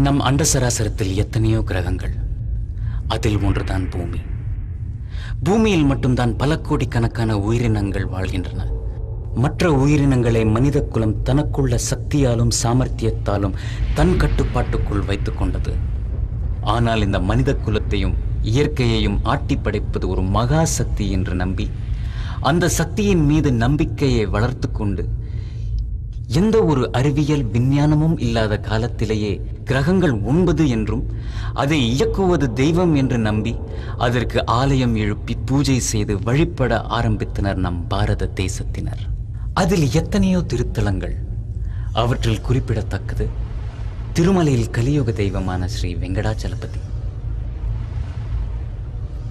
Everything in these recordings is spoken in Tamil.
நம் அண்டசராசரத்தில் எத்தனையோ கிரகங்கள். அதில் ஒன்றுதான் பூமி. பூமியில் மட்டும்தான் பல கோடிக்கணக்கான உயிரினங்கள் வாழ்கின்றன. மற்ற உயிரினங்களை மனித குலம் தனக்குள்ள சக்தியாலும் சாமர்த்தியத்தாலும் தன் கட்டுப்பாட்டுக்குள் வைத்துக் கொண்டது. ஆனால் இந்த மனித குலத்தையும் இயற்கையையும் ஆட்டி படைப்பது ஒரு மகா சக்தி என்று நம்பி அந்த சக்தியின் மீது நம்பிக்கையை வளர்த்து கொண்டு எந்த ஒரு அறிவியல் விஞ்ஞானமும் இல்லாத காலத்திலேயே கிரகங்கள் 9 என்றும் அதை இயக்குவது தெய்வம் என்று நம்பி அதற்கு ஆலயம் எழுப்பி பூஜை செய்து வழிபட ஆரம்பித்தனர் நம் பாரத தேசத்தினர். அதில் எத்தனையோ திருத்தலங்கள். அவற்றில் குறிப்பிடத்தக்கது திருமலையில் கலியுக தெய்வமான ஸ்ரீ வெங்கடாச்சலபதி,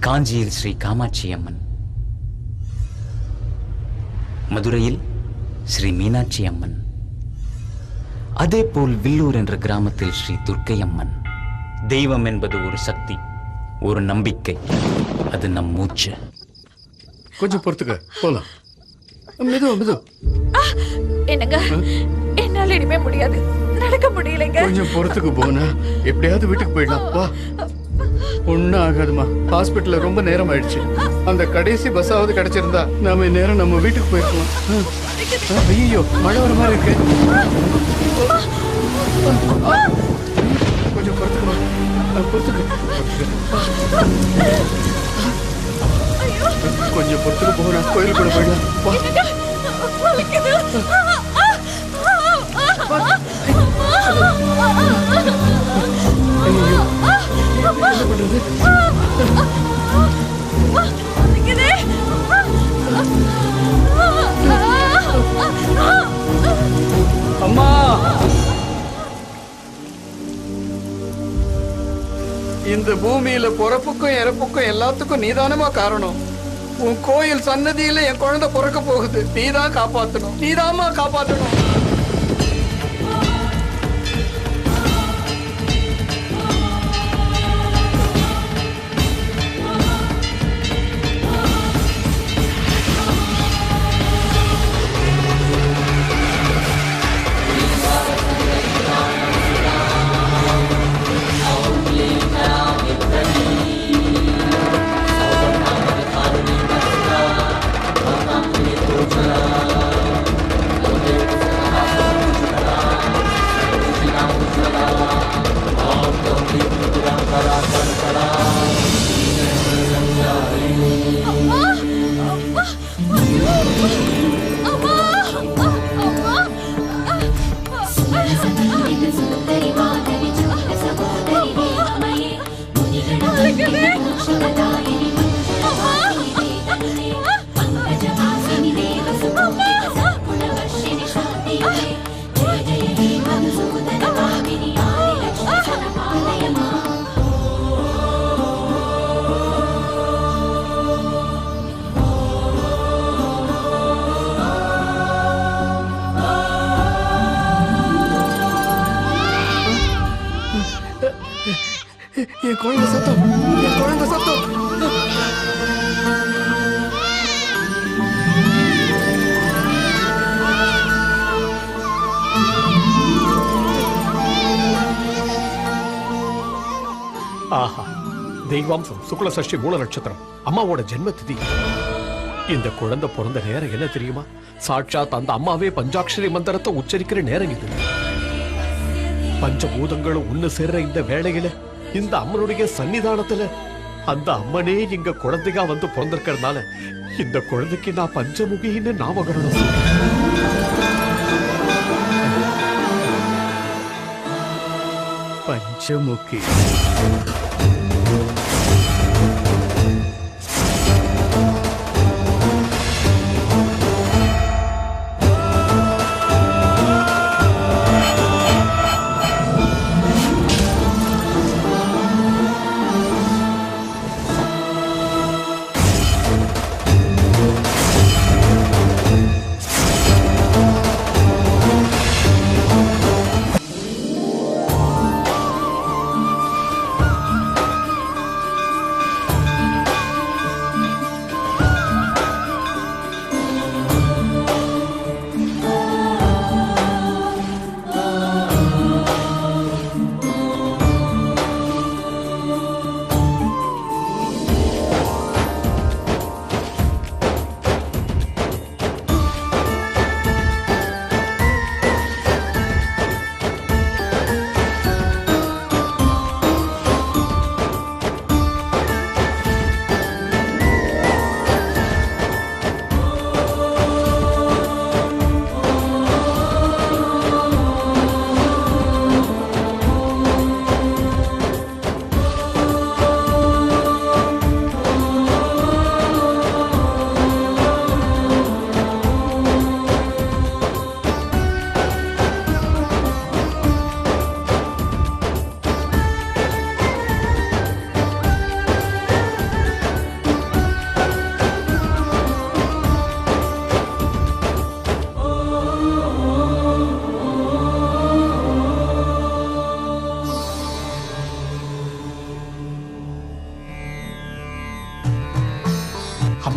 காஞ்சியில் ஸ்ரீ காமாட்சி அம்மன், மதுரையில் ஸ்ரீ மீனாட்சி அம்மன், அதேபோல் வில்லூர் என்ற கிராமத்தில் ஸ்ரீ துர்க்கை அம்மன். தெய்வம் என்பது ஒரு சக்தி, ஒரு நம்பிக்கை. அது நம் மூச்சு. கொஞ்சம் பொறுத்துக்க, போலாம். மெது என்னங்க, என்னால இனிமே முடியாது, நடக்க முடியலைங்க. கொஞ்சம் பொறுத்துக்கு போனா எப்படியாவது வீட்டுக்கு போயிடலாம். வா. ஒன்னும் ஆகாதுமா. ஹாஸ்பிட்டல்ல ரொம்ப நேரம் ஆயிடுச்சு. அந்த கடைசி பஸ்ஸாவது கிடைச்சிருந்தா நாம நேரம் நம்ம வீட்டுக்கு போயிருக்கலாம். ஐயோ, மழை வர மாதிரி இருக்கு. கொஞ்சம் பொறுத்துக்குமா, கொஞ்சம் பொறுத்துக்கு போனா கோயில் கூட போயிடலாம். ஐயோ, என்ன பண்றது? அம்மா, இந்த பூமியில பிறப்புக்கும் இறப்புக்கும் எல்லாத்துக்கும் நீதானமா காரணம். உன் கோயில் சன்னதியில என் குழந்தை பிறக்க போகுது. நீதான் காப்பாத்தணும், நீதாமா காப்பாத்தணும். என் குழந்தை சத்தம், என் குழந்தை சத்தம். ஆஹா, தெய்வாம்சம் சுக்ல சஷ்டி மூல நட்சத்திரம், அம்மாவோட ஜென்ம திதி. இந்த குழந்தை பிறந்த நேரம் என்ன தெரியுமா? சாட்சாத் அந்த அம்மாவே பஞ்சாட்சரி மந்திரத்தை உச்சரிக்கிற நேரம் இது. பஞ்சபூதங்களும் ஒண்ணு சேர்ற இந்த வேளையில இந்த அம்மனுடைய சன்னிதானத்துல அந்த அம்மனே இங்க குழந்தையா வந்து பிறந்திருக்கிறதுனால இந்த குழந்தைக்கு நான் பஞ்சமுகின்னு நாமகரணம். பஞ்சமுகி.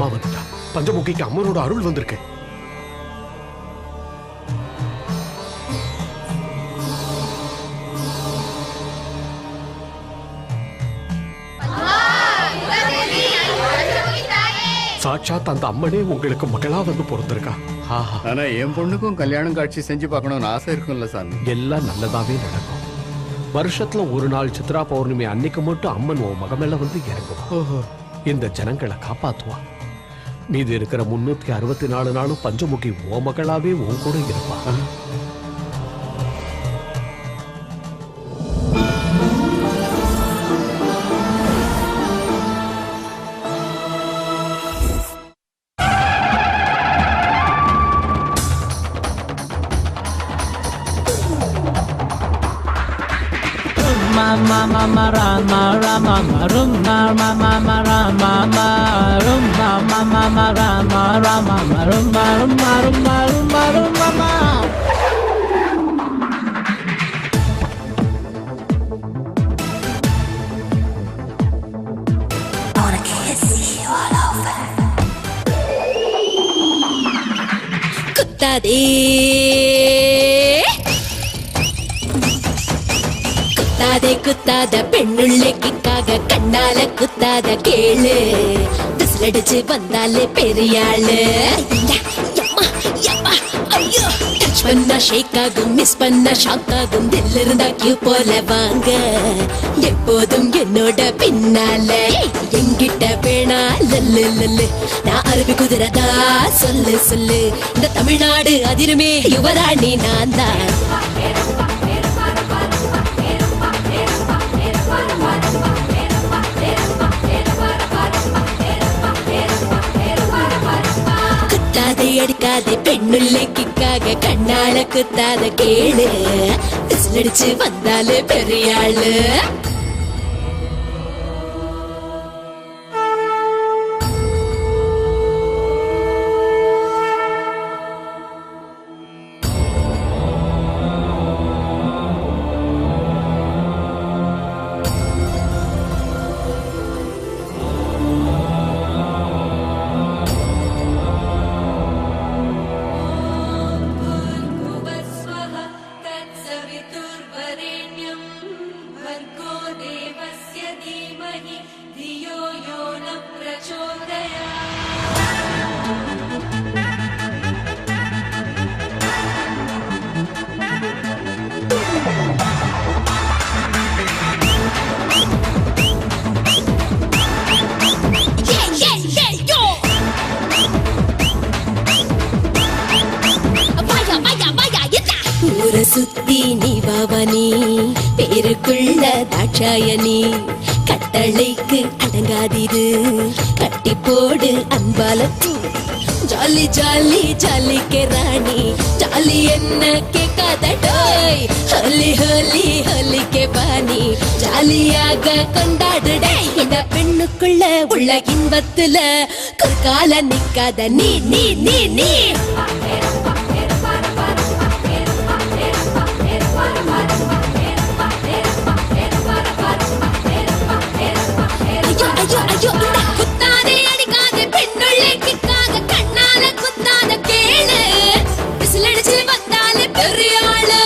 அம்மா வந்துட்டா. பஞ்சமுகிக்கு அம்மனோட அருள் வந்திருக்கு. சாட்சாத் அந்த அம்மனே உங்களுக்கு மகளா வந்து பிறந்திருக்கா. ஆனா என் பொண்ணுக்கும் கல்யாணம் காட்சி செஞ்சு பார்க்கணும்னு ஆசை இருக்கும்ல சாமி. எல்லாம் நல்லதாவே நடக்கும். வருஷத்துல ஒரு நாள் சித்ரா பௌர்ணமி அன்னைக்கு மட்டும் அம்மன் உன் மகமேல வந்து இறங்குவா. இந்த ஜனங்களை காப்பாத்துவா. மீதி இருக்கிற 364 நாளும் பஞ்சமுகி ஓ மகளாவே உன் கூட இருப்பா. குத்தாதே குத்தாதே குத்தாத பெண்ணுள்ளைக்காக கண்ணால குத்தாத கேளு. விசிலடிச்சு வந்தாலே பெரியாளு. டச் பண்ணா ஷேக் ஆகும், மிஸ் பண்ணா ஷாக் ஆகும். தில் இருந்தா கியூ போல வாங்க எப்போதும் என்னோட பின்னால. எங்கிட்ட வேணா லல்லு லல்லு, நான் அரபி குதிரதா சொல்லு சொல்லு. இந்த தமிழ்நாடு அதிருமே யுவராணி நான் தான். குத்தாதே அடிக்காதே பெண்ணுள்ளைக்காக கண்ணால குத்தாத கேளு. விசிலடிச்சு வந்தாலே பெரியாளு. சுத்தி நீ வாவனி பேருக்குள்ள தாட்சாயணி. கட்டளைக்கு அடங்காதிரு, கட்டி போடு அன்பாலத்து. ஜாலி ஜாலி ஜாலி கே ராணி, ஜாலி என்ன கேட்காதடோய். ஹோலி ஹோலி ஹோலி கே பாணி, ஜாலியாக கொண்டாடுடே. இந்த பெண்ணுக்குள்ள உள்ள இன்பத்துல குறுக்கால நிக்காத நீ நீ நீ நீ. குத்தாதே அடிக்காதே பெண்ணுள்ளைக்காக கண்ணால குத்தாத கேளு. விசிலடிச்சு வந்தாலே பெரியாளு.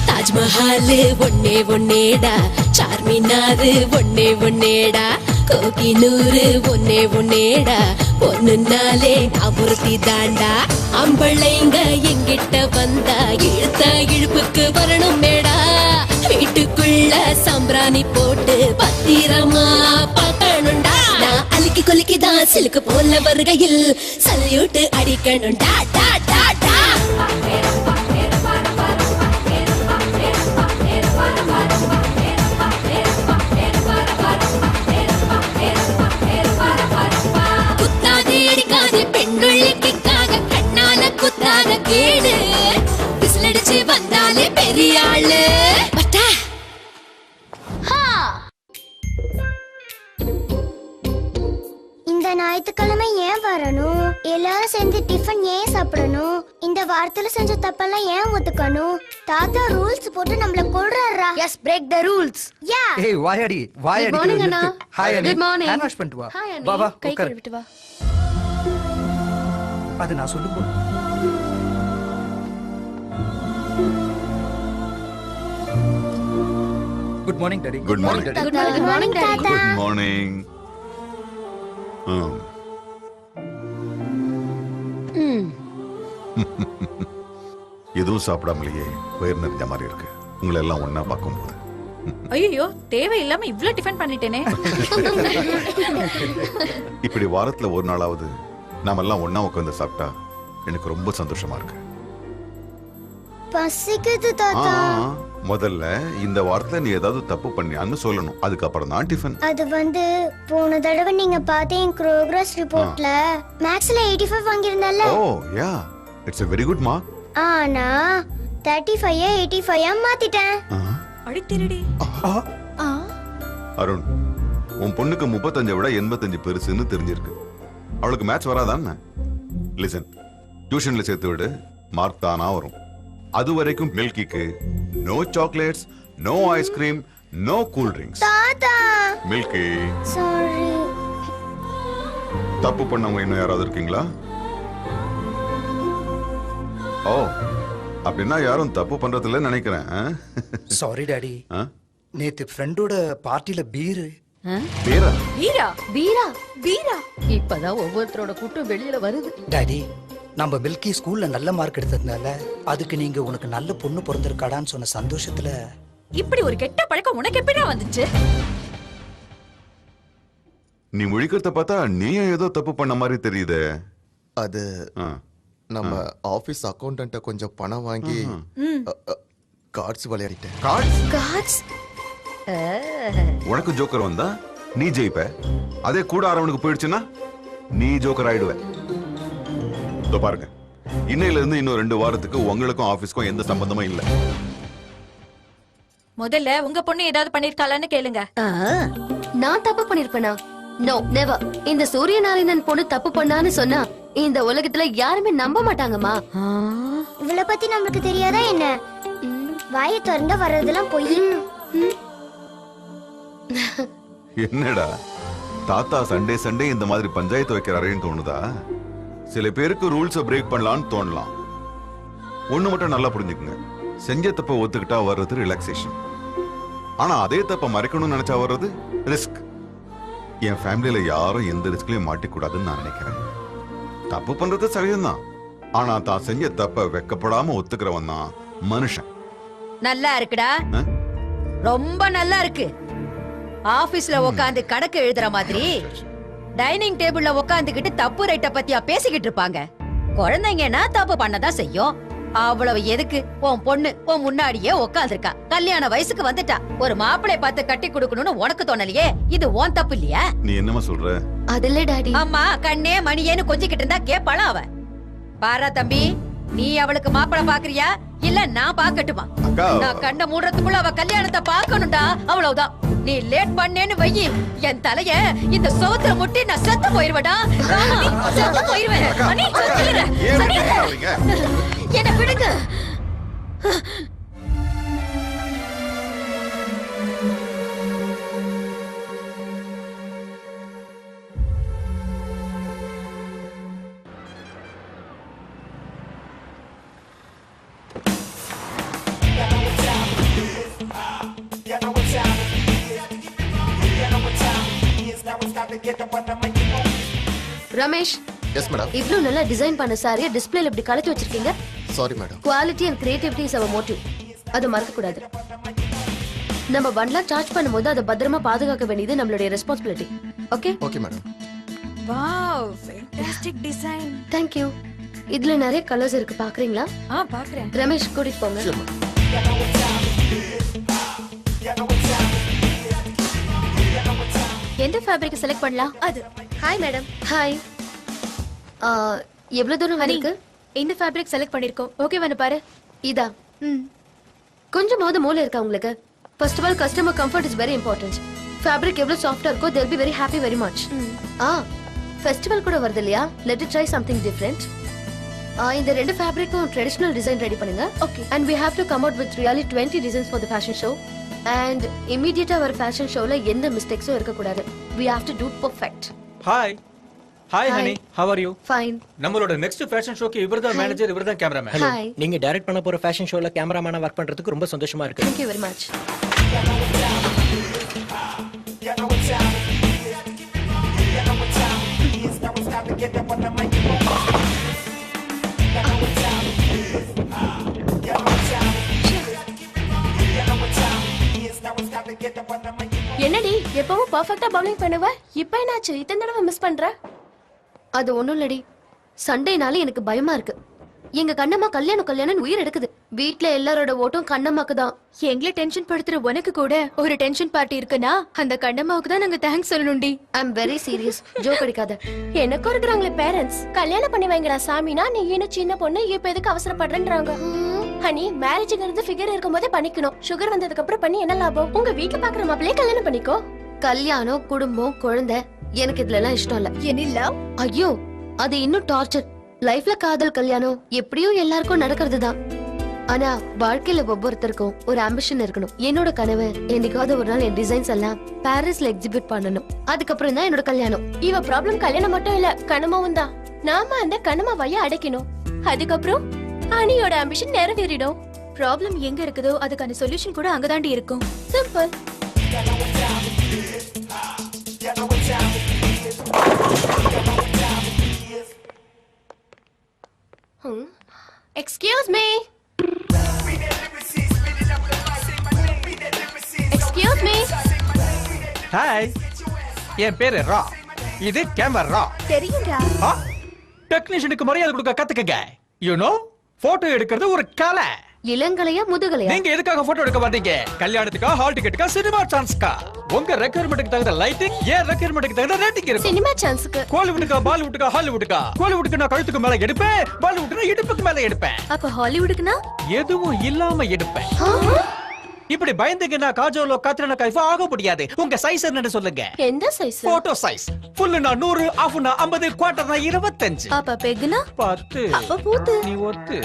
தாஜ்மஹால் ஒன்னே ஒன்னேடா, சார்மினார் ஒன்னே ஒன்னேடா, கோகினூர் ஒன்னே ஒன்னேடா. பொண்ணுனாலே நான் ஒருத்தி தாண்டா. அம்பளைங்க எங்கிட்ட வந்தா இழுத்த இழுப்புக்கு வரணும் மேடா. வீட்டுக்குள்ள சம்பிராணி போட்டு பத்திரமா பார்க்கணும்டா. நான் அழுக்கி குலுக்கிதான் சிலுக்கு போல வருகையில் சல்யூட் அடிக்கணும் டா டா டா டா. குத்தாதே அடிக்காதே பெண்களுக்காக கண்ணால குத்தாத கேடு விசிலடிச்சு வந்தாலே பெரிய ஆளு. பட்டா இந்த ஞாயிற்றுக்கிழமை ஏன் வரணும்? எல்லாரும் சேர்ந்து டிஃபன் ஏன் சாப்பிடணும்? இந்த வாரத்துல செஞ்ச தப்பெல்லாம் ஏன் ஒத்துக்கணும்? தாத்தா ரூல்ஸ் போட்டு நம்மள கொல்றாரா? Yes break the rules. Ya. ஏய் வாயாடி வாயாடி. Good morning, அண்ணா. ஹாய் அண்ணி. Good morning. ஹேண்ட் வாஷ் பண்ணிட்டு வா. ஹாய் அண்ணி. வா வா கை உட்கார். கழுவிட்டு வா. அது நான் சொல்லும்போது good morning daddy. Good morning. Daddy. Good morning, Good morning, Daddy. தாத்தா. Good morning. எதுவும் சாப்பிடாமலேயே வயிறு நிறைஞ்ச மாதிரி இருக்கு உங்களை எல்லாம் ஒண்ணா பார்க்கும்போது. ஐயோ தேவையில்லாம இவ்ளோ டிஃபன் பண்ணிட்டேனே. இப்படி வாரத்துல ஒரு நாளாவது நாம எல்லாம் ஒண்ணா உட்கார்ந்து சாப்பிட்டா எனக்கு ரொம்ப சந்தோஷமா இருக்கு. பசிக்குது ஆ, தாத்தா. முதல்ல இந்த வாரத்துல நீ ஏதாவது தப்பு பண்ணியான்னு சொல்லணும், அதுக்கப்புறம் தான் டிஃபன். அது வந்து போன தடவை நீங்க பார்த்த என் ப்ரோக்ரஸ் ரிப்போர்ட்ல மேக்ஸ்ல 85 வாங்கியிருந்தல்ல. Oh ya, it's a very good mark. ஆனா 35 85 மாத்திட்டேன். அடி திருடி. அருண், உன் பொண்ணுக்கு 35 விட 85 பெருசுன்னு தெரிஞ்சிருக்கு. அவளுக்கு மேட்ச் வராதான்னு லிசன், டியூஷன்ல சேர்த்து விடு, மார்க் தானா வரும். அது வரைக்கும் மில்கிக்கு no chocolates, no ice cream, no cool drinks. தாத்தா மில்கி, சாரி. தப்பு பண்ணவங்க இன்னும் யாராவது இருக்கீங்களா? ஓ, அப்படின்னா யாரும் தப்பு பண்றதில்ல நினைக்கிறேன். Sorry daddy. நேத்து ஃப்ரெண்டோட பார்ட்டில பீர். பேரா? வீரா வீரா வீரா. இப்பதான் ஒவ்வொருத்தரோட கூட்டம் வெளியில வருது. டாடி, நம்ம மில்கி ஸ்கூல்ல நல்ல மார்க் எடுத்ததுனால அதுக்கு நீங்க உனக்கு நல்ல பொண்ணு பிறந்திருக்காடான்னு சொன்ன சந்தோஷத்துல இப்படி ஒரு கெட்ட பழக்கம் உனக்கு எப்படிடா வந்துச்சு? நீ முழிக்கிறத பார்த்தா நீயும் ஏதோ தப்பு பண்ண மாதிரி தெரியுதே. அது நம்ம ஆபீஸ் அக்கவுண்டன்ட்ட கொஞ்சம் பணம் வாங்கி கார்ட்ஸ் விளையாடிட்டேன். காட்ஸ். உனக்கு ஜோக்கர் வந்தா நீ ஜெயிப்ப, அதே கூட ஆரவனுக்கு போயிடுச்சுன்னா நீ ஜோக்கர் ஆயிடுவ. இதோ பாருங்க, இன்னையில இருந்து இன்னும் 2 வாரத்துக்கு உங்களுக்கும் ஆபீஸ்க்கும் எந்த சம்பந்தமும் இல்ல. முதல்ல உங்க பொண்ணு ஏதாவது பண்ணிருக்காளான்னு கேளுங்க. நான் தப்பு பண்ணிருப்பேனா? No never. இந்த சூரியநாராயணன் பொண்ணு தப்பு பண்ணான்னு சொன்னா இந்த உலகத்துல யாருமே நம்ப மாட்டாங்கம்மா. இவளை பத்தி நமக்கு தெரியாதா என்ன? வாயை திறந்து வர்றதெல்லாம் பொய். என்னடா தாத்தா சண்டே சண்டே இந்த மாதிரி பஞ்சாயத்து வைக்கிறாரேன்னு தோணுதா? சில பேருக்கு ரூல்ஸை பிரேக் பண்ணலாம்னு தோணலாம். ஒண்ணு மட்டும் நல்லா புரிஞ்சுக்குங்க, செஞ்ச தப்ப ஒத்துக்கிட்டா வர்றது ரிலாக்ஸேஷன், ஆனா அதே தப்ப மறைக்கணும்னு நினைச்சா வர்றது ரிஸ்க். என் ஃபேமிலியில யாரும் எந்த ரிஸ்க்லயும் மாட்டிக்கூடாதுன்னு நான் நினைக்கிறேன். தப்பு பண்றது சகஜம்தான், ஆனா தான் செஞ்ச தப்ப வெக்கப்படாம ஒத்துக்கிறவன் தான் மனுஷன். நல்லா இருக்குடா, ரொம்ப நல்லா இருக்கு. ஆபீஸ்ல உட்காந்து கணக்கு எழுதுற மாதிரி டைனிங் டேபிள்ல உட்காந்துக்கிட்டு தப்பு ரைட்ட பத்தியா பேசிக்கிட்டு இருப்பாங்க. குழந்தைங்கன்னா தப்பு பண்ணதான் செய்யும். அவ்வளவு எதுக்கு? உன் பொண்ணு உன் முன்னாடியே உட்காந்துருக்கா, கல்யாண வயசுக்கு வந்துட்டா. ஒரு மாப்பிளை பார்த்து கட்டி கொடுக்கணும்னு உனக்கு தோணலையே, இது உன் தப்பு இல்லையா? நீ என்னமா சொல்ற? அதில்ல டாடி. அம்மா கண்ணே மணியேன்னு கொஞ்சிக்கிட்டு இருந்தா கேப்பாளா அவ? பாரா தம்பி, நீ அவளுக்கு மாப்பிளை பாக்குறியா இல்ல நான் பாக்கட்டுமா? நான் கண்ண மூடுறதுக்குள்ள அவ கல்யாணத்தை பாக்கணும்டா, அவ்வளவுதான். நீ லேட் பண்ணேன்னு வையி, என் தலைய இந்த சோத்துல முட்டி நான் செத்து போயிருவேடா. செத்து போயிருவேன். மணி, சொல்லிடுறேன். என்ன விடுங்க. Ramesh, yes madam. இவ்ளோ நல்லா டிசைன் பண்ண சாரியை டிஸ்ப்ளேல இப்படி கலத்தி வச்சிருக்கீங்க. Sorry madam. Quality and creativity is our motive. அதை மறக்க கூடாது. நம்ம பண்டலா சார்ஜ் பண்ணும்போது அதை பத்திரமா பாதுகாக்க வேண்டியது நம்மளுடைய responsibility. Okay? Okay madam. Wow fantastic design. Thank you. இதுல நிறைய கலர்ஸ் இருக்கு, பாக்குறீங்களா? பாக்குறேன். ரமேஷ் கூட்டிட்டு போங்க. எந்த ஃபேப்ரிக் செலக்ட் பண்ணலாம்? அது. Hi madam. ஹாய். எவ்வளவு தூரம் இருக்கு? இந்த ஃபேப்ரிக் செலக்ட் பண்ணிருக்கோம். ஓகேவானு பாரு. இதா. கொஞ்சமாவது மூளை இருக்கா உங்களுக்கு? First of all customer comfort is very important. Fabric எவ்வளவு சாஃப்ட்டா இருக்கோ they'll be very happy very much. Festival கூட வருது இல்லையா? Let it try something different. இந்த ரெண்டு ஃபேப்ரிக்கும் ட்ரெடிஷனல் டிசைன் ரெடி பண்ணுங்க. Okay. And we have to come out with really 20 designs for the fashion show. And immediately our fashion showல எந்த மிஸ்டேக்ஸும் இருக்க கூடாது. We have to do perfect. Hi honey, how are you? Fine. நம்மளோட நெக்ஸ்ட் ஃபேஷன் ஷோக்கு இவர்தான் மேனேஜர், இவர்தான் கேமராமேன். Hi. நீங்க டைரக்ட் பண்ண போற ஃபேஷன் ஷோல கேமராமேனா வர்க் பண்றதுக்கு ரொம்ப சந்தோஷமா இருக்கு. Thank you very much. என்னடி எப்பவும் பெர்ஃபெக்ட்டா பவுலிங் பண்ணுவ, இப்போ என்னாச்சு இத்தனை தடவை மிஸ் பண்ற? அது ஒண்ணும் இல்லடி, சண்டேனால எனக்கு பயமா இருக்கு. எங்க கண்ணம்மா கல்யாணம் உயிர் எடுக்குது. வீட்ல எல்லாரோட ஓட்டும் கண்ணம்மாக்கு தான். எங்களை டென்ஷன் படுத்துற உனக்கு கூட ஒரு டென்ஷன் பார்ட்டி இருக்குன்னா அந்த கண்ணம்மாவுக்கு தான் நாங்க தேங்க்ஸ் சொல்லணும்டி. I am very serious. Joke அடிக்காத. எனக்கும் இருக்கிறாங்களே பேரண்ட்ஸ், கல்யாணம் பண்ணி வைங்கடா சாமினா நீ இன்னும் சின்ன பொண்ணு இப்ப எதுக்கு அவசரப்படுறேன்றாங்க. ஹனி, மேரேஜ்ங்கிறது ஃபிகர் இருக்கும்போதே பண்ணிக்கணும். சுகர் வந்ததுக்கு அப்புறம் பண்ணி என்ன லாபம்? உங்க வீட்டுல பாக்குற மாப்பிளையே கல்யாணம் பண்ணிக்கோ. கல்யாணம், குடும்பம், குழந்தை எனக்கு இதுல எல்லாம் இஷ்டம் இல்ல. என்ன? ஐயோ, அது இன்னும் டார்ச்சர். லைஃப்ல காதல் கல்யாணம் எப்படியும் எல்லாருக்கும் நடக்கிறது தான். ஆனா வாழ்க்கையில ஒவ்வொருத்தருக்கும் ஒரு ஆம்பிஷன் இருக்கணும். என்னோட கனவு என்னைக்காவது ஒரு நாள் என் டிசைன்ஸ் எல்லாம் பாரிஸ்ல எக்ஸிபிட் பண்ணணும். அதுக்கப்புறம் தான் என்னோட கல்யாணம். இவ ப்ராப்ளம் கல்யாணம் மட்டும் இல்ல, கனமாவும் தான். நாம அந்த கனமாவைய அடைக்கணும். அதுக்கப்புறம் அனியோட ஆம்பிஷன் நிறைவேறிடும். ப்ராப்ளம் எங்க இருக்குதோ அதுக்கான சொல்யூஷன் கூட அங்கதாண்டி இருக்கும். Simple. Excuse me. Excuse me. Hi, என் பேரு ரா. இது கேமரா. தெரியும்டா. டெக்னீஷியனுக்கு மரியாதை கொடுக்க கத்துக்கங்க. யூ நோ, போட்டோ எடுக்கிறது ஒரு கலை. இளங்கலையா முதுகலையா? நீங்க எதுக்காக போட்டோ எடுக்க மாட்டீங்க? கல்யாணத்துக்கா, ஹால் டிக்கெட்டுக்கா, சினிமா சான்ஸ்க்கா? உங்க ரெக்யர்மென்ட்க்கு தகுந்த லைட்டிங், ஏன் ரெக்யர்மென்ட்க்கு தகுந்த ரேட்டிங் இருக்கு. சினிமா சான்ஸ்க்கு கோலிவுட்க்கா, பாலிவுட்க்கா, ஹாலிவுட்க்கா? கோலிவுட்க்கு நான் கழுத்துக்கு மேல எடுப்பேன், பாலிவுட்னா இடுப்புக்கு மேல எடுப்பேன். அப்ப ஹாலிவுட்க்குனா எதுவும் இல்லாம எடுப்பேன். இப்படி பயந்துங்கன்னா காஜோலோ, கத்ரினா கைஃப் ஆக முடியாது. உங்க சைஸ் என்னன்னு சொல்லுங்க. எந்த சைஸ்? Photo size. ஃபுல்லுனா 100, ஹாஃப்னா 50, குவார்ட்டர்னா 25. அப்ப பெக்னா 10. அப்ப பூத்து. நீ ஒத்து.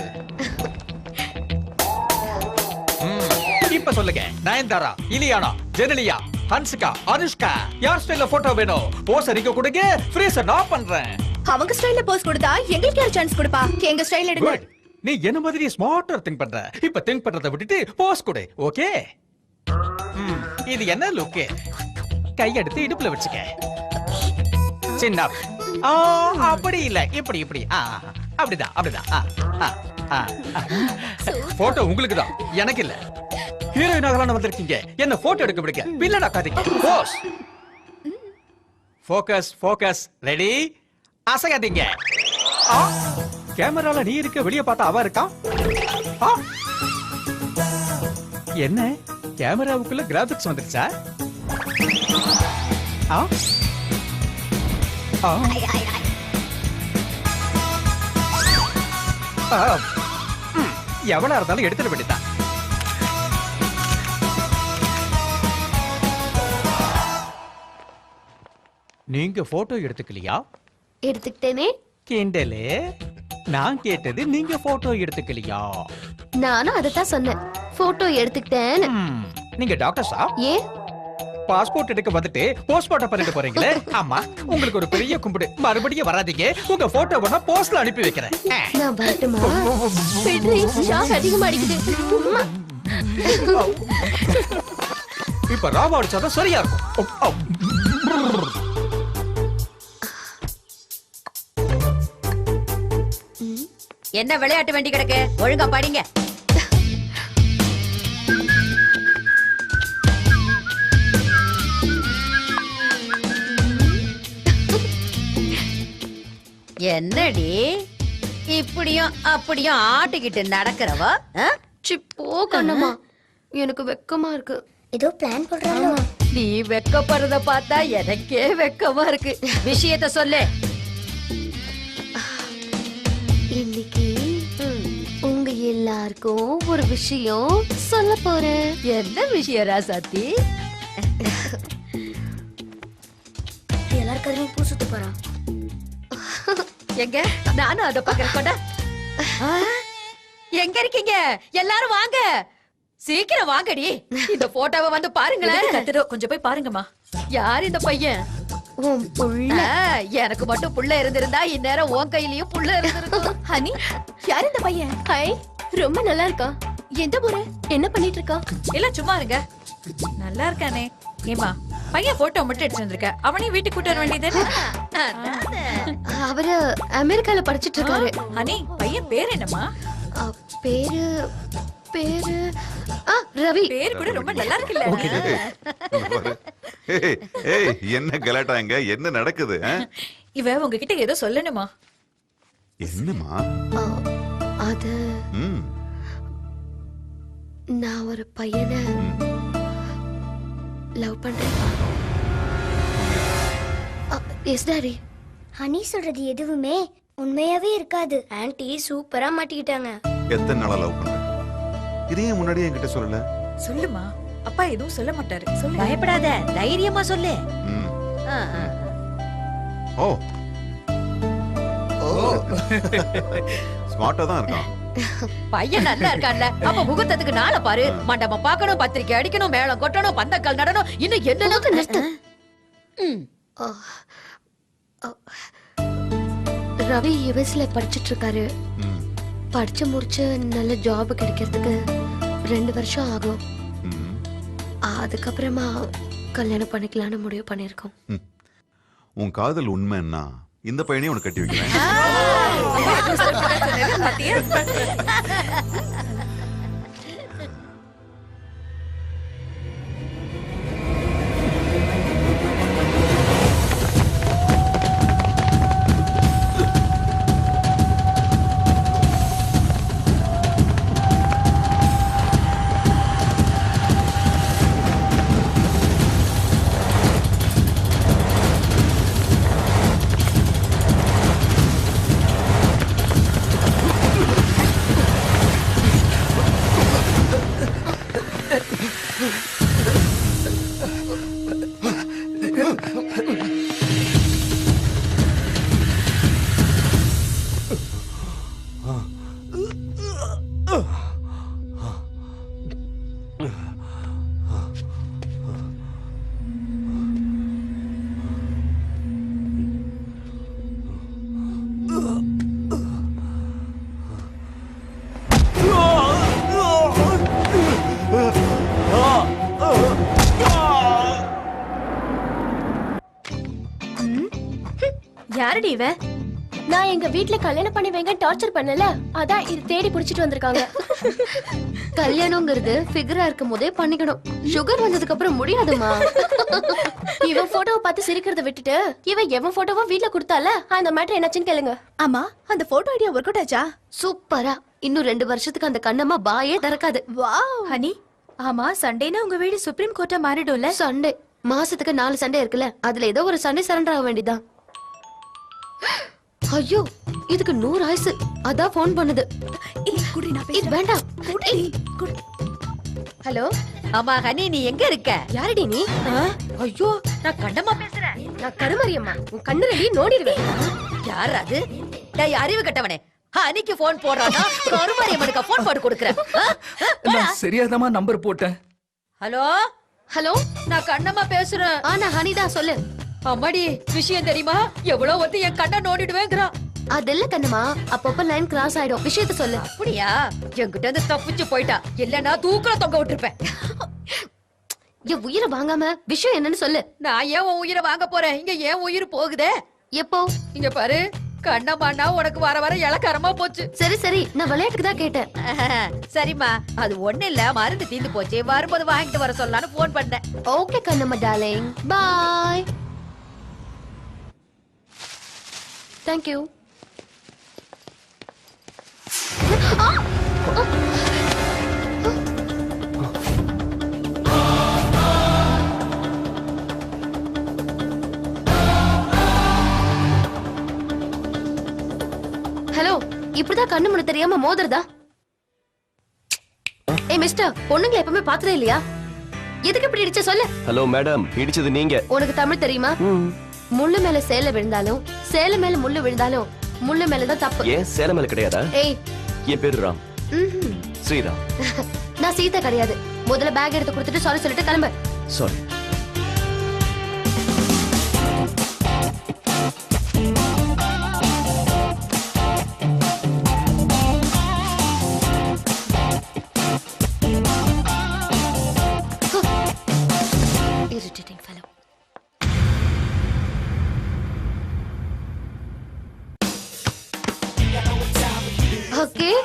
இப்ப சொல்லுங்க. நயன்தாரா, இலியானா, ஜெனலியா, ஹன்சிகா, அனுஷ்கா, யார் ஸ்டைல்ல போட்டோ வேணும்? போஸ் அடிக்க கொடுங்க, ஃப்ரீசர் நான் பண்றேன். அவங்க ஸ்டைல்ல போஸ் கொடுத்தா எங்களுக்கு யார் சான்ஸ் கொடுப்பா? எங்க ஸ்டைல் எடுங்க. நீ என்ன மாதிரி ஸ்மார்ட்டா திங்க் பண்ற. இப்ப திங்க் பண்றதை விட்டுட்டு போஸ் கொடு. ஓகே? இது என்ன லுக்? கை எடுத்து இடுப்புல வச்சுக்க. சின்ன அப்படி இல்ல, இப்படி இப்படி. அப்படிதான் அப்படிதான். போட்டோ உங்களுக்கு தான், எனக்கு இல்ல. ஹீரோயின் ஆகலாம் வந்திருக்கீங்க, என்ன போட்டோ எடுக்க பிடிக்க வில்லனா காதீங்க. போஸ். Focus focus. ரெடி? அசையாதீங்க. கேமரால நீ இருக்க, வெளிய பார்த்தா அவ இருக்கா. என்ன கேமராவுக்குள்ள கிராபிக்ஸ் வந்துருச்சா? எவ்வளவு இருந்தாலும் எடுத்துட வேண்டியதான். நீங்க போட்டோ எடுத்துக்கலையா? எடுத்துக்கிட்டேனே. கிண்டலு. நான் கேட்டது நீங்க போட்டோ எடுத்துக்கலையா? நானும் அதத்தான் சொன்னேன், போட்டோ எடுத்துக்கிட்டேன்னு. நீங்க டாக்டர்ஸா? ஏ, பாஸ்போர்ட் எடுக்க வந்துட்டு போஸ்ட்மார்ட்டம் பண்ணிட்டு போறீங்களே. ஆமா, உங்களுக்கு ஒரு பெரிய கும்பிடு. மறுபடியும் வராதீங்க. உங்க போட்டோ வேணா போஸ்ட்ல அனுப்பி வைக்கிறேன். நான் வரட்டுமா? பெட்ரி ஷாக் அதிகமா அடிக்குது. இப்ப ராவா அடிச்சாதான் சரியா இருக்கும். என்ன விளையாட்டு வேண்டி கிடக்கு? ஒழுங்கா படிங்க. என்னடி இப்படியும் அப்படியும் ஆட்டிக்கிட்டு நடக்கிறவ போ கண்ணம்மா, எனக்கு வெக்கமா இருக்கு. ஏதோ பிளான் போடுறாளோ? நீ வெக்கப்படுறத பார்த்தா எனக்கே வெக்கமா இருக்கு. விஷயத்த சொல்லு. இன்னைக்கு உங்க எல்லாருக்கும் ஒரு விஷயம் சொல்ல போறேன். என்ன விஷயம் ராசாத்தி? எல்லாருக்கும் பூ சுத்த போறான். எங்க நானும் அத பக்கம் கொண்டா. எங்க இருக்கீங்க எல்லாரும்? வாங்க, சீக்கிரம் வாங்கடி. இந்த போட்டோவை வந்து பாருங்களேன். கொஞ்சம் போய் பாருங்கம்மா. யார் இந்த பையன்? உன் புள்ள. எனக்கு மட்டும் புள்ள இருந்திருந்தா இந்நேரம் உன் கையிலயும் புள்ள இருந்திருக்கும். ஹனி, யார் இந்த பையன்? ஹாய், ரொம்ப நல்லா இருக்கா. எந்த ஊரு? என்ன பண்ணிட்டு இருக்கா? எல்லாம் சும்மா இருங்க. நல்லா இருக்கானே. ஏமா பையன் போட்டோ மட்டும் எடுத்து வந்திருக்க, அவனையும் வீட்டுக்கு கூட்டு வர வேண்டியது. அவரு அமெரிக்கால படிச்சிட்டு இருக்காரு. ஹனி, பையன் பேர் என்னம்மா? பேரு பேரு ரவி. பேர் கூட ரொம்ப நல்லா இருக்குல்ல? என்ன கலாட்டாங்க, என்ன நடக்குது? இவ உங்ககிட்ட ஏதோ சொல்லணுமா? என்னமா? அது நான் ஒரு பையனை லவ் பண்றேன். Yes daddy. ஹனி சொல்றது எதுவுமே உண்மையாவே இருக்காது. ஆன்ட்டி சூப்பரா மாட்டிக்கிட்டாங்க. எத்தனை நாளா லவ் பண்ற? இதையே முன்னாடியே என்கிட்ட சொல்லல. சொல்லுமா, அப்பா எதுவும் சொல்ல மாட்டாரு. சொல்லு. பயப்படாத, தைரியமா சொல்லு. ஓ ஸ்மார்ட்டா தான் இருக்கான் பையன். நல்லா இருக்கான்ல? அப்ப முகூர்த்தத்துக்கு நாளை பாரு. மண்டபம் பார்க்கணும், பத்திரிக்கை அடிக்கணும், மேளம் கொட்டணும், பந்தக்கால் நடணும், இன்னும் என்ன. ரவி யுஎஸ்ல படிச்சிட்டு இருக்காரு. படிச்சு முடிச்சு நல்ல ஜாப் கிடைக்கிறதுக்கு 2 வருஷம் ஆகும். அதுக்கப்புறமா கல்யாணம் பண்ணிக்கலாம்னு முடிவு பண்ணிருக்கோம். உன் காதல் உண்மைன்னா இந்த பையனையும் உனக்கு கட்டி வைக்கிறேன். யாரடி இவ? நான் எங்க வீட்ல கல்யாணம் பண்ணி வைங்க டார்ச்சர் பண்ணல, அதான் இது தேடி புடிச்சிட்டு வந்திருக்காங்க. கல்யாணம்ங்கிறது ஃபிகரா இருக்கும் போதே பண்ணிக்கணும். சுகர் வந்ததுக்கு அப்புறம் முடியாதுமா. இவன் போட்டோவை பார்த்து சிரிக்கிறத விட்டுட்டு இவன் எவன் போட்டோவா வீட்ல கொடுத்தால அந்த மேட்டர் என்னாச்சுன்னு கேளுங்க. ஆமா, அந்த போட்டோ ஐடியா ஒர்க் அவுட் ஆச்சா? சூப்பரா. இன்னும் 2 வருஷத்துக்கு அந்த கண்ணம்மா பாயே திறக்காது. வாவ். ஹனி, ஆமா சண்டேனா உங்க வீடு சுப்ரீம் கோர்ட்டா மாறிடும்ல? சண்டே மாசத்துக்கு 4 சண்டே இருக்குல்ல, அதுல ஏதோ ஒரு சண்டே சரண்டர் ஆக வேண்டியதான். ஐயோ, இதுக்கு 100 ஆயுசு. அதான் போன் பண்ணுது. இது வேண்டாம். ஹலோ. ஆமா ஹனி, நீ எங்க இருக்க? யாரடி நீ? ஐயோ, நான் கண்ணம்மா பேசுறேன். நான் கருமரியம்மா. உன் கண்ணுல நோடிடுவேன். யார் அது? டேய் அறிவு கட்டவனே, ஹனிக்கு போன் போடுறானா? கருமரியம்மனுக்கு போன் போட்டு கொடுக்கறேன். நான் சரியாதமா நம்பர் போட்டேன். ஹலோ ஹலோ, நான் கண்ணம்மா பேசுறேன். நான் ஹனிதா. சொல்லு. அம்மாடி, விஷயம் தெரியுமா? எவ்வளவு வந்து என் கண்ணை நோண்டிடுவேங்கிறான். அதெல்ல கண்ணம்மா, அப்பப்ப லைன் கிராஸ் ஆயிடும். விஷயத்த சொல்லு. அப்படியா? என்கிட்ட இருந்து தப்பிச்சு போயிட்டா, இல்லன்னா தூக்குல தொங்க விட்டுருப்பேன். என் உயிரை வாங்காம விஷயம் என்னன்னு சொல்லு. நான் ஏன் உன் உயிரை வாங்க போறேன்? இங்க ஏன் உயிர் போகுதே? எப்போ? இங்க பாரு, கண்ணம்மாண்ணா உனக்கு வர வர இலக்காரமா போச்சு. சரி சரி, நான் விளையாட்டுக்கு தான் கேட்டேன். சரிம்மா, அது ஒண்ணு இல்ல, மருந்து தீந்து போச்சு, வரும்போது வாங்கிட்டு வர சொல்லலான்னு போன் பண்ணேன். Okay Kannamma darling, bye. Thank you. இப்படிதான் கண்ணு முன்ன தெரியாம மோதுறதா? ஏய் மிஸ்டர், பொண்ணுங்களை எப்பவுமே பார்த்ததே இல்லையா? எதுக்கு இப்படி இடிச்ச சொல்லு? ஹலோ மேடம், இடிச்சது நீங்க. உனக்கு தமிழ் தெரியுமா? முள்ளு மேல சேலை விழுந்தாலும் சேலை மேல முள்ளு விழுந்தாலும் முள்ளு மேலதான் தப்பு. ஏன் சேலை மேல கிடையாதா? ஏய், என் பேரு ராம். ஸ்ரீராம். நான் சீதா கிடையாது. முதல்ல பேக் எடுத்து கொடுத்துட்டு சாரி சொல்லிட்டு கிளம்பு. Sorry. Irritating fellow. Okay.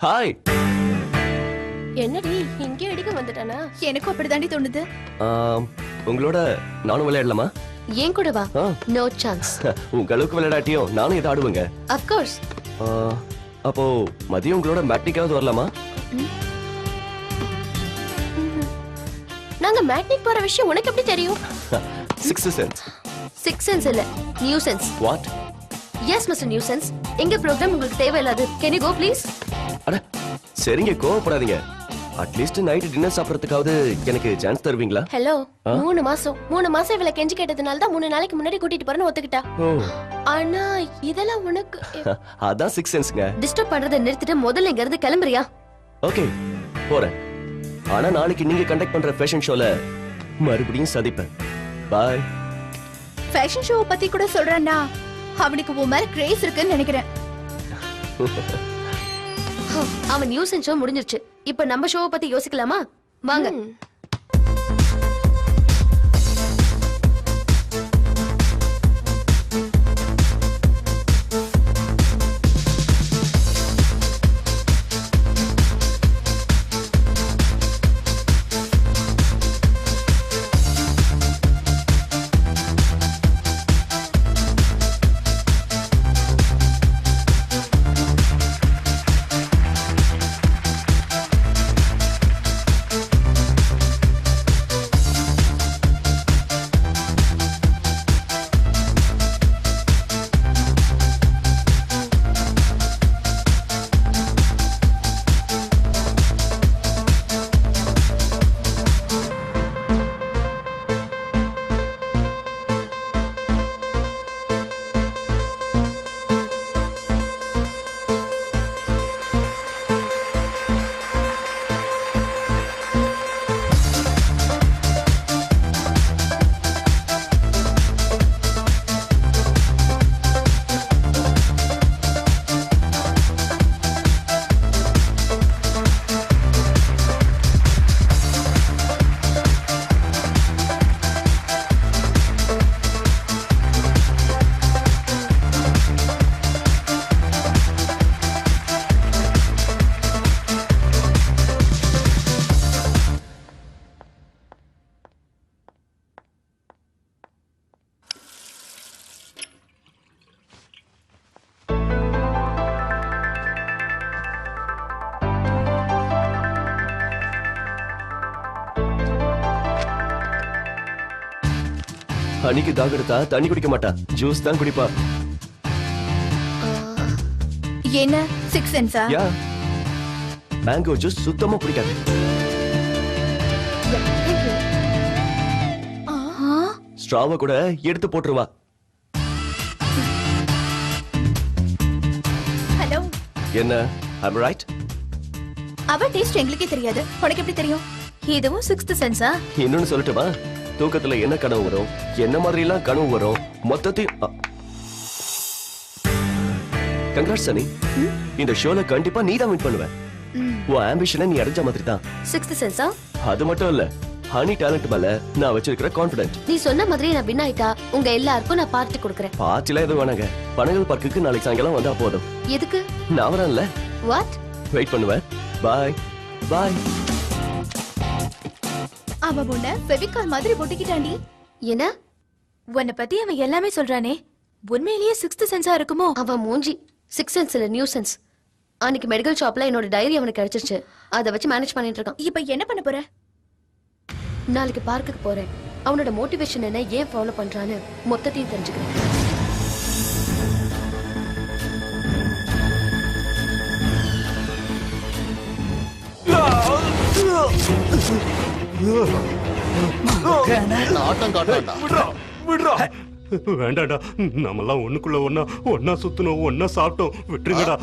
Hi. என்னடி இங்கே அடிக்க வந்துட்டானா? எனக்கும் அப்படிதாண்டி தோணுது. உங்களோட நானும் விளையாடலாமா? ஏன் கூட வா. No chance. உங்க அளவுக்கு விளையாடாட்டியும் நானும் இதை ஆடுவேங்க. Of course. அப்போ மதியம் உங்களோட மேட்னிக்காவது வரலாமா? நாங்க மேட்னிக் போற விஷயம் உனக்கு எப்படி தெரியும்? Sixth sense. Sixth sense இல்ல, new sense. What? Yes, Mr. Nuisance. எங்க ப்ரோக்ராம் உங்களுக்கு தேவையில்லாது. Can you go please? அட சரிங்க, கோவப்படாதீங்க. அட்லீஸ்ட் நைட் டின்னர் சாப்பிடறதுக்காவது எனக்கு சான்ஸ் தருவீங்களா? ஹலோ, 3 மாசம் இவளை கெஞ்சி கேட்டதுனால தான் 3 நாளைக்கு முன்னாடி கூட்டிட்டு போறேன்னு ஒத்துக்கிட்டா. ஆனா இதெல்லாம் உனக்கு அதான் சிக்ஸ் சென்ஸ்ங்க. டிஸ்டர்ப் பண்றதை நிறுத்திட்டு முதல்ல இங்க இருந்து கிளம்புறியா? ஓகே, போறேன். ஆனா நாளைக்கு நீங்க கண்டக்ட் பண்ற ஃபேஷன் ஷோல மறுபடியும் சந்திப்பேன். பை. ஃபேஷன் ஷோ பத்தி கூட சொல்றேன்னா அவனுக்கு உன் மேல கிரேஸ் இருக்குன்னு நினைக்கிறேன். அவன் நியூஸ் ஷோ முடிஞ்சிருச்சு. இப்ப நம்ம ஷோவை பத்தி யோசிக்கலாமா? வாங்க. அன்னைக்கு தாகெடுத்தா தண்ணி குடிக்க மாட்டா, ஜூஸ் தான் குடிப்பா. என்ன சிக்ஸ் சென்ஸா? யா, மேங்கோ ஜூஸ் சுத்தமா பிடிக்காது. ஸ்ட்ராவ கூட எடுத்து போட்டுருவா. ஹலோ, என்ன ஐம் ரைட்? அவ டேஸ்ட் எங்களுக்கே தெரியாது, உனக்கு எப்படி தெரியும்? இதுவும் சிக்ஸ்த் சென்ஸா? இன்னொன்னு சொல்லட்டுமா? தூக்கத்துல என்ன கனவு வரும், என்ன மாதிரி எல்லாம் கனவு வரும், மொத்தத்தையும். கங்க்ராட்ஸ் சனி, இந்த ஷோல கண்டிப்பா நீ தான் வின் பண்ணுவ. உன் ஆம்பிஷனை நீ அடைஞ்ச மாதிரி தான். சிக்ஸ்த் சென்ஸா? அது மட்டும் இல்ல, ஹனி டேலண்ட் மேல நான் வச்சிருக்கிற கான்ஃபிடென்ட். நீ சொன்ன மாதிரி நான் வின் ஆயிட்டா உங்க எல்லாருக்கும் நான் பார்ட்டி கொடுக்கறேன். பார்ட்டில எதுவும் வேணாங்க. பனகல் பார்க்குக்கு நாளைக்கு சாயங்காலம் வந்தா போதும். எதுக்கு? நான் வரேன்ல. வாட்? வெயிட் பண்ணுவேன். பாய் பாய். அவ உன்னை ஃபெவிகால் மாதிரி ஒட்டிக்கிட்டாண்டி. என்ன? உன்னை பத்தி அவன் எல்லாமே சொல்றானே, உண்மையிலேயே சிக்ஸ்த் சென்ஸா இருக்குமோ? அவன் மூஞ்சி சிக்ஸ் சென்ஸ் இல்ல நியூ சென்ஸ். அன்னைக்கு மெடிக்கல் ஷாப்ல என்னோட டைரி அவனுக்கு கிடைச்சிருச்சு. அதை வச்சு மேனேஜ் பண்ணிட்டு இருக்கான். இப்ப என்ன பண்ண போற? நாளைக்கு பார்க்குக்கு போறேன். அவனோட மோட்டிவேஷன் என்ன, ஏன் ஃபாலோ பண்றான்னு மொத்தத்தையும் தெரிஞ்சுக்கிறேன். ஆட்டம் காட்டாண்டா. வேண்டாடா, நம்மெல்லாம் ஒண்ணுக்குள்ள ஒன்னா சுத்தணும், ஒன்னா சாப்பிட்டோம், விட்டுருங்கடா.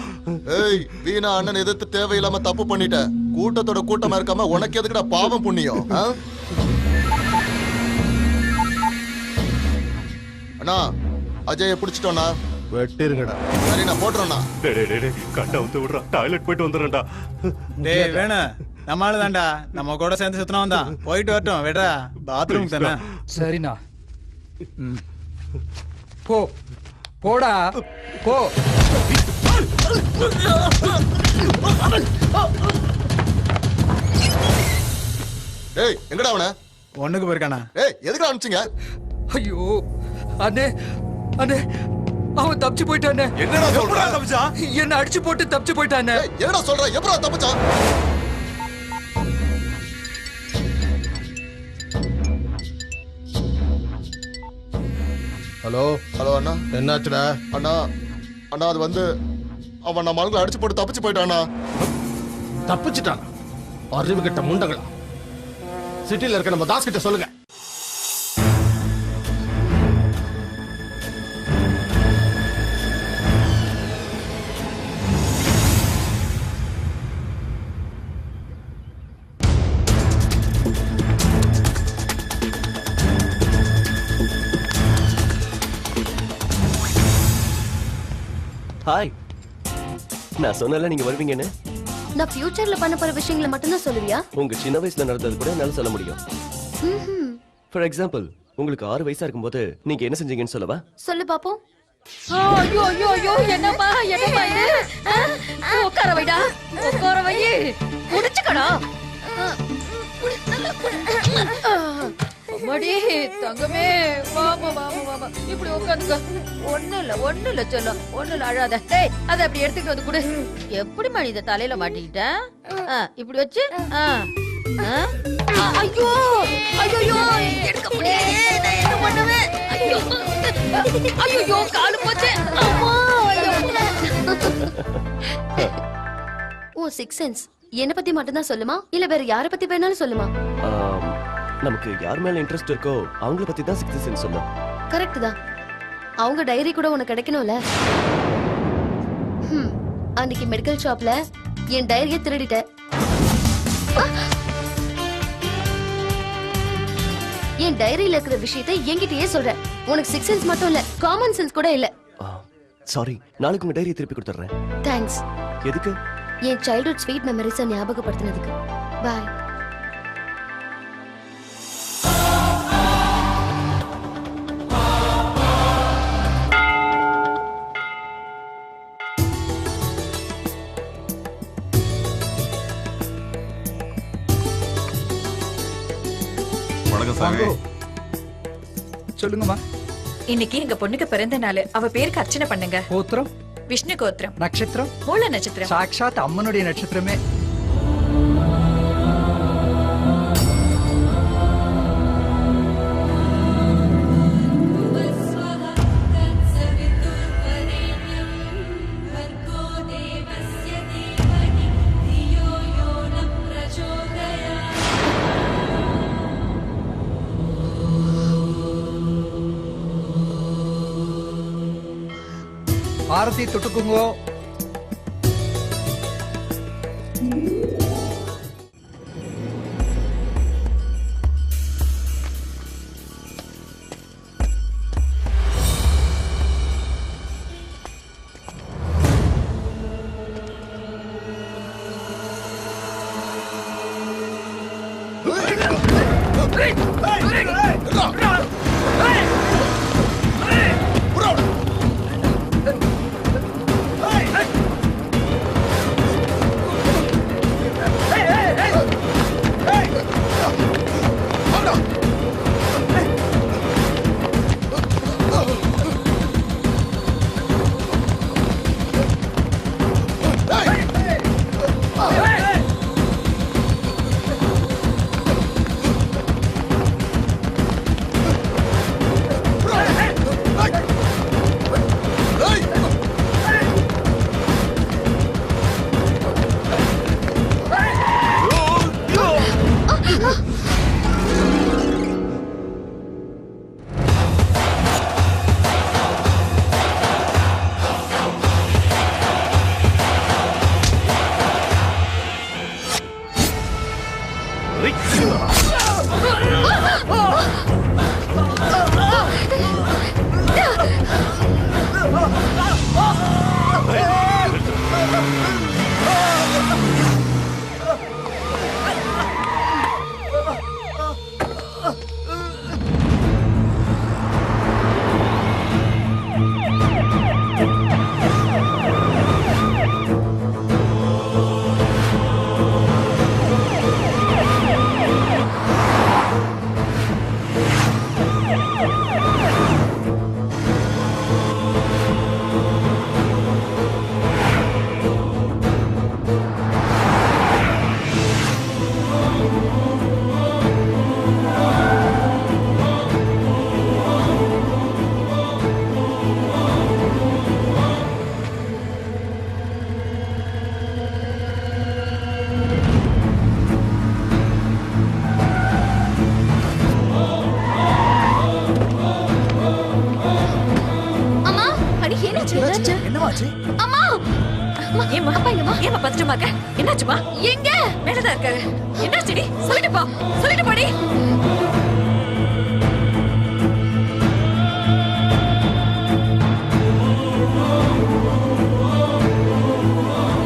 ஏய் வீணா அண்ணன் எதிர்த்து தேவையில்லாம தப்பு பண்ணிட்ட. கூட்டத்தோட கூட்டமா இருக்காம உனக்கு எதுக்குடா பாவம் புண்ணியம்? அண்ணா அஜய பிடிச்சிட்டோண்ணா. வெட்டிருங்கடா. சரி நான் போட்டுறேண்ணா. கட்டை வந்து விடுறா, டாய்லெட் போயிட்டு வந்துடுறேன்டா. டேய் வேணும், நம்ம ஆளு தான்டா, நம்ம கூட சேர்ந்து சுத்தினவன் தான். போயிட்டு வரட்டும், விடுறா, பாத்ரூம் தானே. சரிண்ணா. போ போடா போ. ஏய் எங்கடா அவன? ஒண்ணுக்கு போயிருக்கானா? ஏய் எதுக்கு அனுப்பிச்சீங்க? ஐயோ அண்ணே அண்ணே, அவன் தப்பிச்சு போயிட்டானே. என்னடா சொல்ற? தப்பிச்சான்? என்ன அடிச்சு போட்டு தப்பிச்சு போயிட்டானே. என்னடா சொல்ற? எப்படா தப்பிச்சான்? ஹலோ ஹலோ அண்ணா. என்னாச்சுடா? அண்ணா அண்ணா அது வந்து அவன் நம்ம ஆளுங்களை அடிச்சு போட்டு தப்பிச்சு போயிட்டானா. தப்பிச்சுட்டானா? அறிவு கிட்ட முண்டங்களா? சிட்டில இருக்க நம்ம தாஸ் கிட்ட சொல்லுங்க. ஹாய். நான் சொன்னல நீங்க வருவீங்கன்னு. நான் ஃபியூச்சர்ல பண்ண போற விஷயங்களை மட்டும் தான் சொல்லுவியா? உங்க சின்ன வயசுல நடந்தது கூட என்னால சொல்ல முடியும். ஃபார் எக்ஸாம்பிள், உங்களுக்கு 6 வயசா இருக்கும்போது நீங்க என்ன செஞ்சீங்கன்னு சொல்லவா? சொல்லு பாப்போம். ஐயோ ஐயோ ஐயோ, என்னம்மா என்னம்மா இது? உட்கார வைடா, உட்கார வை, குடிச்சுக்கடா. அம்மாடி தங்கமே, வாமா வாமா வாமா, இப்படி உட்காந்துக்க. ஒண்ணு இல்ல சொல்லும், ஒண்ணு இல்ல, அழாத. டேய் அதை அப்படி எடுத்துக்கிட்டு வந்து கொடு. எப்படி மணி இதை தலையில மாட்டிக்கிட்டேன்? இப்படி வச்சு ஐயோ ஐயோ எடுக்க முடியாது, நான் என்ன பண்ணுவேன்? ஐயோ ஐயோ காலு போச்சு. அம்மா ஓ சிக்ஸ் சென்ஸ். என்ன பத்தி மட்டும் தான் சொல்லுமா, இல்ல வேற யார பத்தி வேணாலும் சொல்லுமா? நமக்கு யார் மேல இன்ட்ரெஸ்ட் இருக்கோ அவங்கள பத்தி தான் சிக்ஸ்த் சென்ஸ் சொல்லும். கரெக்ட் தான். அவங்க டைரி கூட உனக்கு கிடைக்கணும்ல. அன்னைக்கு மெடிக்கல் ஷாப்ல என் டைரியை திருடிட்ட. என் டைரியில இருக்கிற விஷயத்தை என்கிட்டயே சொல்ற. உனக்கு சிக்ஸ் சென்ஸ் மட்டும் இல்ல, காமன் சென்ஸ் கூட இல்ல. சாரி, நாளைக்கு உங்க டைரியை திருப்பி கொடுத்துறேன். தேங்க்ஸ். எதுக்கு? என் சைல்ட்ஹுட் ஸ்வீட் மெமரிஸை ஞாபகப்படுத்தினதுக்கு. பாய். சொல்லுங்கம்மா. இன்னைக்கு எங்க பொண்ணுக்கு பிறந்த நாள். அவ பேருக்கு அர்ச்சனை பண்ணுங்க. கோத்திரம்? விஷ்ணு கோத்திரம். நட்சத்திரம்? மூல நட்சத்திரம். சாக்ஷாத் அம்மனுடைய நட்சத்திரமே. ஆரத்தி தொட்டுக்குங்கோ. என்னவாச்சு? அம்மா ஏம்மா அப்பா எங்கம்மா ஏம்மா பதட்டமா இருக்க என்னாச்சுமா எங்க மேலதான் இருக்காரு என்னாச்சுடி சொல்லிட்டு போ சொல்லிட்டு போடி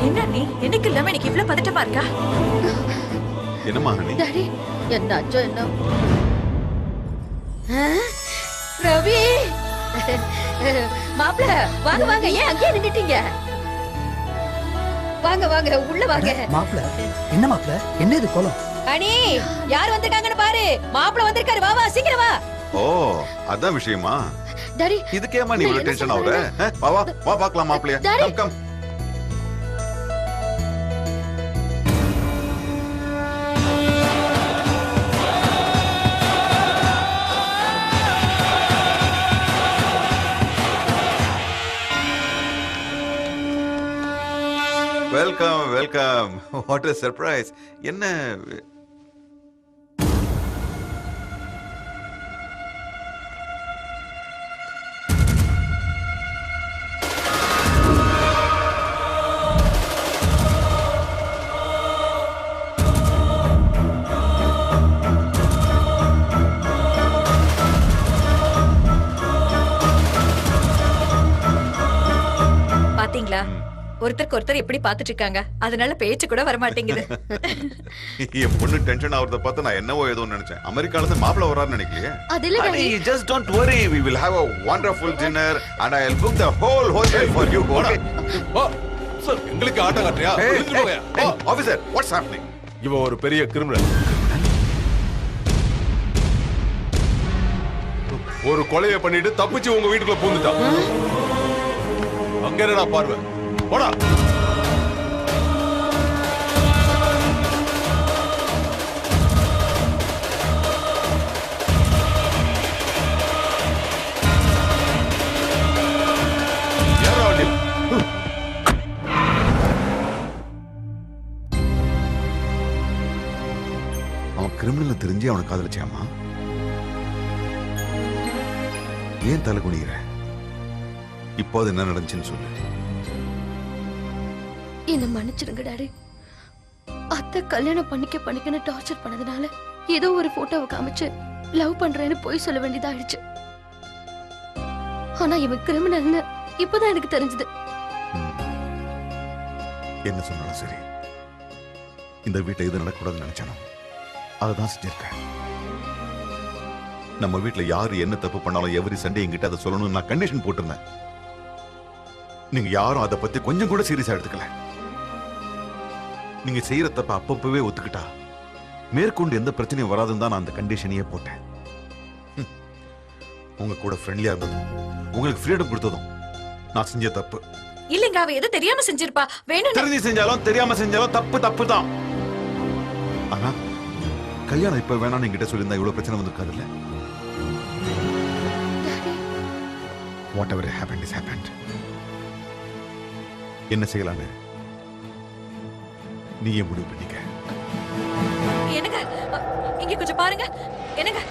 என்ன நீ என்னைக்கு இல்லாம எனக்கு இவ்வளவு பதட்டமா இருக்கா என்னம்மா ஹனி டாடி என்னாச்சோ என்ன ரவி மாப்ள வாங்க வாங்க ஏன் அங்கேயே நின்னுட்டீங்க வாங்க வாங்க உள்ள வாங்க மாப்ள என்ன மாப்ள என்ன இது கோலம் அனி யார் வந்திருக்காங்கன்னு பாரு மாப்ள வந்திருக்காரு வா வா சீக்கிரம் வா ஓ அதான் விஷயமா டாடி இதுக்கேமா நீ இவ்வளவு டென்ஷன் ஆகுற வா வா வா பார்க்கலாம் மாப்ளயா come come welcome welcome what a surprise என்ன பாத்தீங்களா ஒருத்தருக்கு ஒருத்தர் எப்படி பாத்துட்டு இருக்காங்க அதனால பேச்சு கூட வர மாட்டேங்குது என் பொண்ணு டென்ஷன் ஆவறத பார்த்து நான் என்னவோ ஏதோ நினைச்சேன் அமெரிக்கால இருந்து மாப்பிள வரான்னு நினைக்கலையே அதில்ல Honey, just don't worry we will have a wonderful dinner and I'll book the whole hotel for you okay sir எங்களுக்கு ஆட்ட காட்றியா officer what's happening இவ ஒரு பெரிய கிரிமினல் ஒரு கொலையை பண்ணிட்டு தப்பிச்சு உங்க வீட்டுக்குள்ள பூந்துட்டான் அங்க என்னடா பார்வை போடா அவன் கிரிமினல் தெரிஞ்சு அவனை காதலிச்சாமா ஏன் தலை குனிகிற இப்போ அது என்ன நடந்துச்சுன்னு சொல்லு என்ன மன்னிச்சிடுங்க டாடி அத்தை கல்யாணம் பண்ணிக்கன்னு டார்ச்சர் பண்ணதுனால ஏதோ ஒரு போட்டோவை காமிச்சு லவ் பண்றேன்னு போய் சொல்ல வேண்டியதாயிடுச்சு ஆனா இவன் கிரிமினல்னு இப்பதான் எனக்கு தெரிஞ்சது என்ன சொன்னாலும் சரி இந்த வீட்டை இது நடக்கூடாதுன்னு நினைச்சானோ அதுதான் செஞ்சிருக்கேன் நம்ம வீட்டுல யாரு என்ன தப்பு பண்ணாலும் எவரி சண்டே என்கிட்ட அதை சொல்லணும்னு நான் கண்டிஷன் போட்டிருந்தேன். நீங்க யாரும் அதை பத்தி கொஞ்சம் கூட சீரியஸா எடுத்துக்கல. நீங்க செய்யற தப்ப அப்பப்பவே ஒத்துக்கிட்டா மேற்கொண்டு எந்த பிரச்சனையும் வராதுன்னு தான் நான் அந்த கண்டிஷனையே போட்டேன். உங்க கூட ஃப்ரெண்ட்லியா இருந்ததும் உங்களுக்கு ஃப்ரீடம் கொடுத்ததும் நான் செஞ்ச தப்பு இல்லங்க. அவ எதை தெரியாம செஞ்சிருப்பா. வேணும் தெரிஞ்சு செஞ்சாலும் தெரியாம செஞ்சாலும் தப்பு தான். ஆனா கல்யாணம் இப்ப வேணாம்னு என்கிட்ட சொல்லியிருந்தா இவ்வளவு பிரச்சனை வந்திருக்காது இல்ல. Whatever happened is happened. என்ன செய்யலான்னு நீயே முடிவு பண்ணிக்க. என்னங்க இங்க கொஞ்சம் பாருங்க. என்னங்க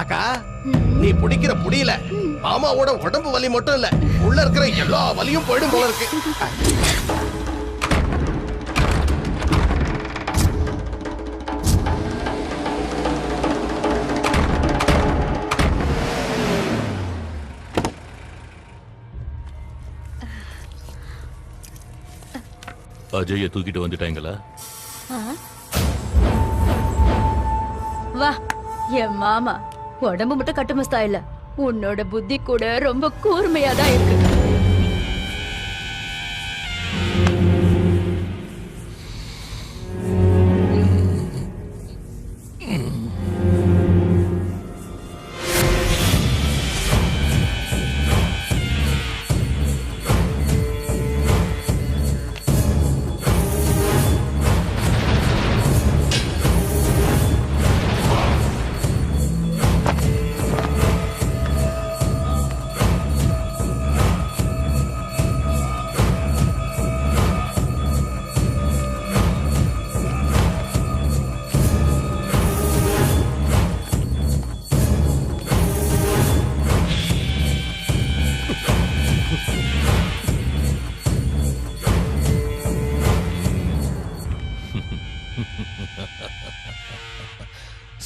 அக்கா, நீ பிடிக்கிற புடியில மாமாவோட உடம்பு வலி மட்டும் இல்ல, உள்ள இருக்கிற எல்லா வலியும் போயிடும் போல இருக்கு. அஜய தூக்கிட்டு வந்துட்டாங்களா? வா, என் மாமா உடம்பு மட்டும் கட்டுமஸ்தா இல்ல, உன்னோட புத்தி கூட ரொம்ப கூர்மையா தான் இருக்கு.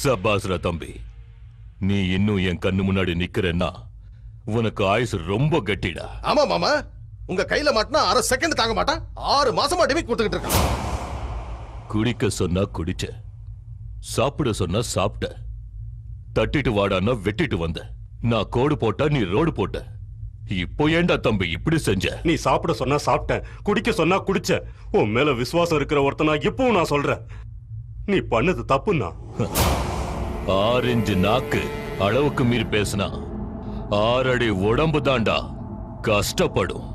சபாஸ்ரா தம்பி, நீ இன்னும் என் கண்ணு முன்னாடி நிக்கிறேன்னா உனக்கு ஆயுசு ரொம்ப கட்டிடா. ஆமா மாமா, உங்க கையில மாட்டினா அரை செகண்ட் தாங்க மாட்டா. 6 மாசமா டிமிக் கொடுத்துக்கிட்டு இருக்கான். குடிக்க சொன்னா குடிச்ச, சாப்பிட சொன்னா சாப்பிட்ட, தட்டிட்டு வாடான்னா வெட்டிட்டு வந்த. நான் கோடு போட்டா நீ ரோடு போட்ட. இப்போ ஏண்டா தம்பி இப்படி செஞ்ச? நீ சாப்பிட சொன்னா சாப்பிட்டேன், குடிக்க சொன்னா குடிச்ச. உன் மேல விசுவாசம் இருக்கிற ஒருத்தனா இப்பவும் நான் சொல்றேன், நீ பண்ணது தப்புன்னா. 6 இன்ச்சு நாக்கு அளவுக்கு மீறி பேசினா 6 அடி உடம்பு தாண்டா கஷ்டப்படும்.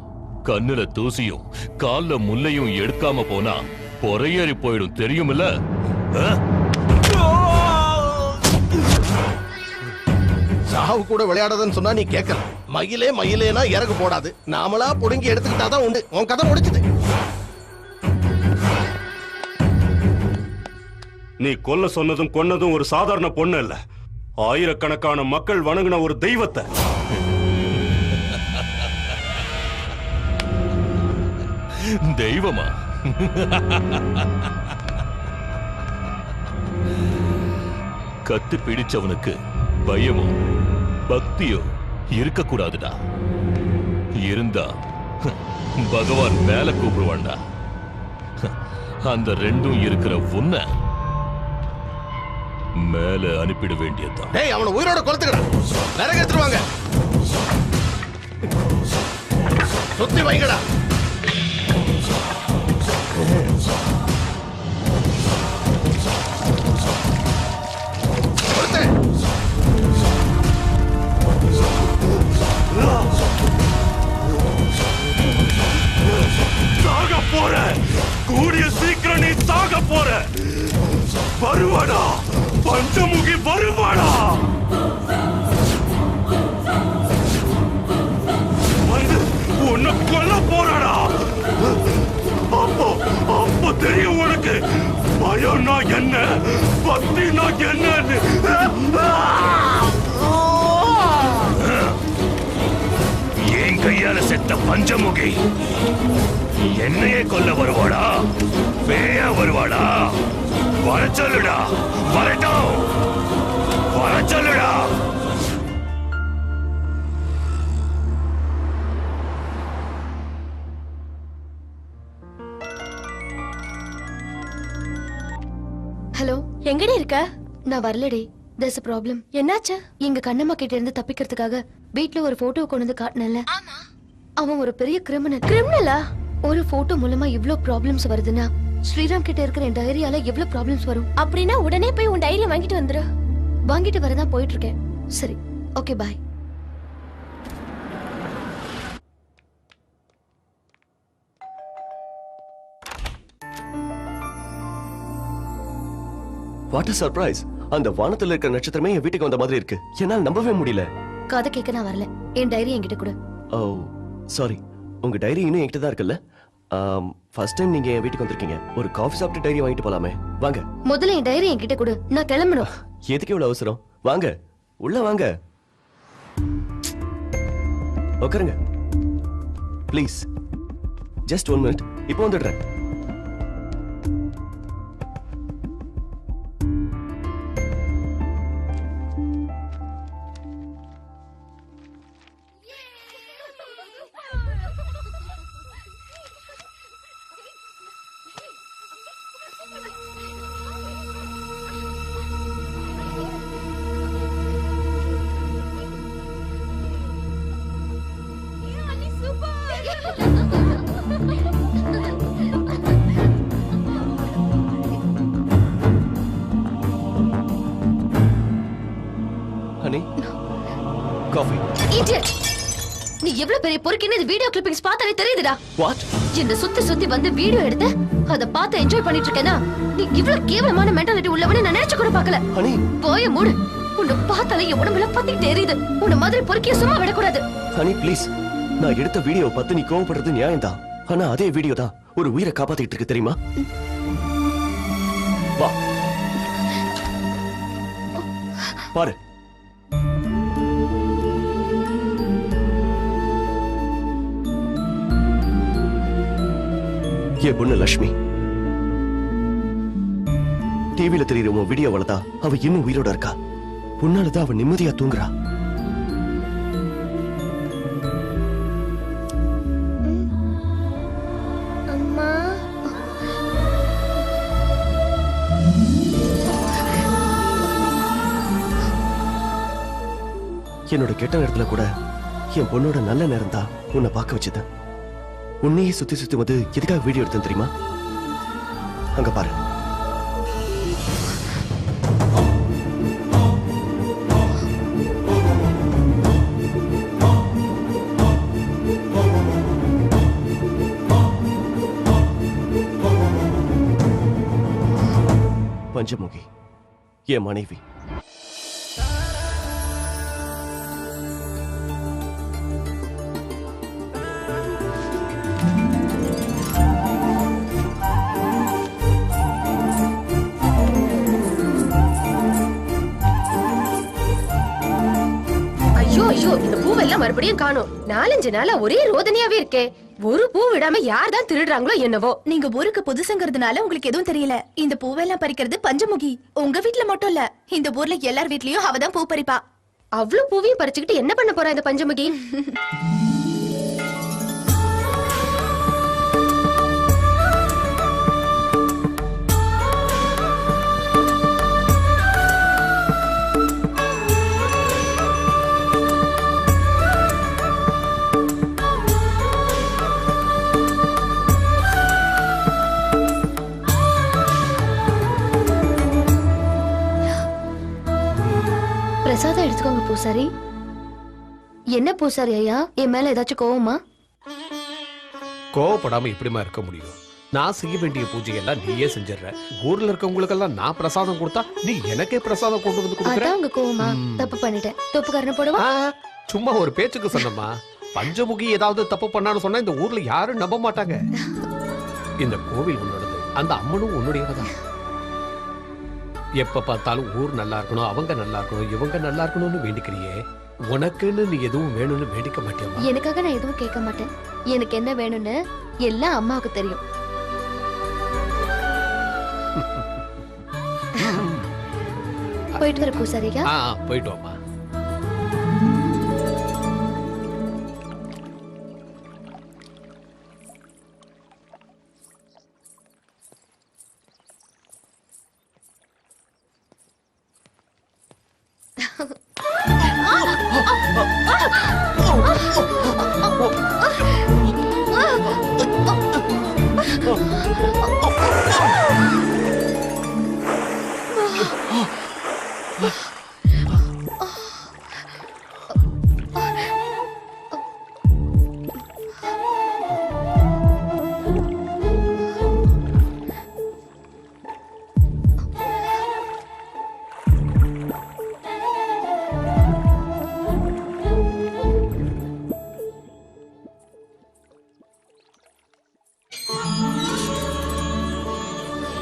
கண்ணுல தூசியும் கால்ல முள்ளையும் எடுக்காம போனா பொறையேறி போயிடும், தெரியுமில்ல? சாவு கூட விளையாடாதன்னு சொன்னா நீ கேட்கல. மயிலே மயிலேனா இறகு போடாது, நாமளா புடுங்கி எடுத்துக்கிட்டாதான் உண்டு. உன் கதை முடிச்சுது. நீ கொல்ல சொன்னதும் கொன்னதும் ஒரு சாதாரண பொண்ணு இல்ல, ஆயிரக்கணக்கான மக்கள் வணங்கின ஒரு தெய்வத்தை. தெய்வமா? கத்து பிடிச்சவனுக்கு பயமோ பக்தியோ இருக்க கூடாதுடா. இருந்தா பகவான் மேல கூப்பிடுவான்டா. அந்த ரெண்டும் இருக்கிற உன்னை மேல அனுப்பிட வேண்டியதுதான். டேய், அவனை உயிரோட கொளுத்துக்கடா. நரக எடுத்துருவாங்க. சுத்தி வைங்கடா. சாக போற, கூடிய சீக்கிரம் நீ சாக போற. வருவாடா, பஞ்சமுகி வருவாடா. வந்து உன்னை கொல்ல என்னையே கொல்ல வருவாடா? பேயா வருவாடா? வர சொல்லுடா, வரட்டும், வர சொல்லுடா. ஹலோ, எங்கடி இருக்க? நான் வரலடி. there's a problem. என்னாச்சு? எங்க கண்ணம்மா கிட்ட இருந்து தப்பிக்கிறதுக்காக வீட்ல ஒரு போட்டோ கொண்டு வந்து காட்டினல. அவன் ஒரு பெரிய கிரிமினல். கிரிமினலா? ஒரு போட்டோ மூலமா இவ்ளோ ப்ராப்ளம்ஸ் வருதுன்னா ஸ்ரீராம் கிட்ட இருக்கிற என் டைரியால எவ்வளவு ப்ராப்ளம்ஸ் வரும்? அப்படின்னா உடனே போய் உன் டைரி வாங்கிட்டு வந்துரு. வாங்கிட்டு வரதான் போயிட்டு இருக்கேன். சரி, okay, bye. What a surprise. அந்த வானத்துல இருக்கிற நட்சத்திரமே என் வீட்டுக்கு வந்த மாதிரி இருக்கு. என்னால நம்பவே முடியல. கதை கேட்க நான் வரல. என் டைரி என்கிட்ட கொடு. ஓ சாரி, உங்க டைரி இன்னும் என்கிட்ட தான் இருக்குல்ல? ஃபர்ஸ்ட் டைம் நீங்க என் வீட்டுக்கு வந்திருக்கீங்க. ஒரு காஃபி சாப்பிட்டு டைரி வாங்கிட்டு போலாமே. வாங்க. முதல்ல என் டைரி என்கிட்ட கொடு. நான் கிளம்பணும். எதுக்கு இவ்வளவு அவசரம்? வாங்க, உள்ள வாங்க. உட்காருங்க ப்ளீஸ். Just 1 minute. இப்போ வந்துடுறேன். Honey, coffee. இடியட்! நீ எவ்வளவு பெரிய பொறுக்கின்னு இந்த வீடியோ கிளிப்பிங்ஸ் பார்த்தாலே தெரியுதுடா. வாட்? இந்த சுத்தி வந்து வீடியோ எடுத்து அத பார்த்து என்ஜாய் பண்ணிட்டு இருக்கேனா? நீ இவ்வளவு கேவலமான மென்டாலிட்டி உள்ளவனே நான் நினைச்சு கூட பார்க்கல. ஹனி, போய் மூடு. உன்னை பார்த்தாலே என் உடம்புல பத்திக்கிட்டே எரியுது. உன்னை மாதிரி பொறுக்கிய சும்மா விடக்கூடாது. Honey please. நான் எடுத்த வீடியோ பார்த்து நீ கோவப்படுறது நியாயம்தான். ஆனா அதே வீடியோ தான் ஒரு உயிரை காப்பாத்திட்டு இருக்கு, தெரியுமா? வா பாரு. என் பொண்ணு லட்சுமி டிவில தெரியுற உன் வீடியோவால தான் அவ இன்னும் உயிரோட இருக்கா. உன்னாலதான் அவ நிம்மதியா தூங்குறா. அம்மா, என்னோட கெட்ட நேரத்துல கூட என் பொண்ணோட நல்ல நேரம் தான் உன்னை பார்க்க வச்சது. உன்னையே சுத்தி சுத்தி வந்து எதுக்காக வீடியோ எடுத்தேன் தெரியுமா? அங்க பாரு. பஞ்சமுகி என் மனைவி. ஐயோ, இந்த பூவெல்லாம் மறுபடியும் காணோம். 4-5 நாளா ஒரே ரோதனையாவே இருக்கே. ஒரு பூ விடாம யார் தான் திருடுறாங்களோ என்னவோ. நீங்க ஊருக்கு புதுசுங்கிறதுனால உங்களுக்கு எதுவும் தெரியல. இந்த பூவெல்லாம் பறிக்கிறது பஞ்சமுகி. உங்க வீட்ல மட்டும் இல்ல, இந்த ஊர்ல எல்லார் வீட்லயும் அவதான் பூ பறிப்பா. அவ்வளவு பூவையும் பறிச்சுக்கிட்டு என்ன பண்ண போறா இந்த பஞ்சமுகி? பிரசாதம் எடுத்துக்கோங்க பூசாரி. என்ன பூசாரி ஐயா, என் மேல ஏதாச்சும் கோவமா? கோவப்படாம எப்படிமா இருக்க முடியும்? நான் செய்ய வேண்டிய பூஜையெல்லாம் நீயே செஞ்சிடற. ஊர்ல இருக்கவங்களுக்கெல்லாம் நான் பிரசாதம் கொடுத்தா நீ எனக்கே பிரசாதம் கொண்டு வந்து கொடுக்குற. அதான் உங்க கோவமா? தப்பு பண்ணிட்டேன். தப்புக்காரனை போடுவா? சும்மா ஒரு பேச்சுக்கு சொன்னமா. பஞ்சமுகி ஏதாவது தப்பு பண்ணான்னு சொன்னா இந்த ஊர்ல யாரும் நம்ப மாட்டாங்க. இந்த கோவில் உன்னோடது, அந்த அம்மனும் உன்னுடையவதான். எப்ப பார்த்தாலும் ஊர் நல்லா இருக்கணும், அவங்க நல்லா இருக்கணும், இவங்க நல்லா இருக்கணும்னு வேண்டிக்கிறியே. உனக்குன்னு நீ எதுவும் வேணும்னு வேடிக்க மாட்டியம்மா? எனக்காக நான் எதுவும் கேட்க மாட்டேன். எனக்கு என்ன வேணும்னு எல்லாம் அம்மாவுக்கு தெரியும். போயிட்டு வர பூசாரியா? போயிட்டு வாமா.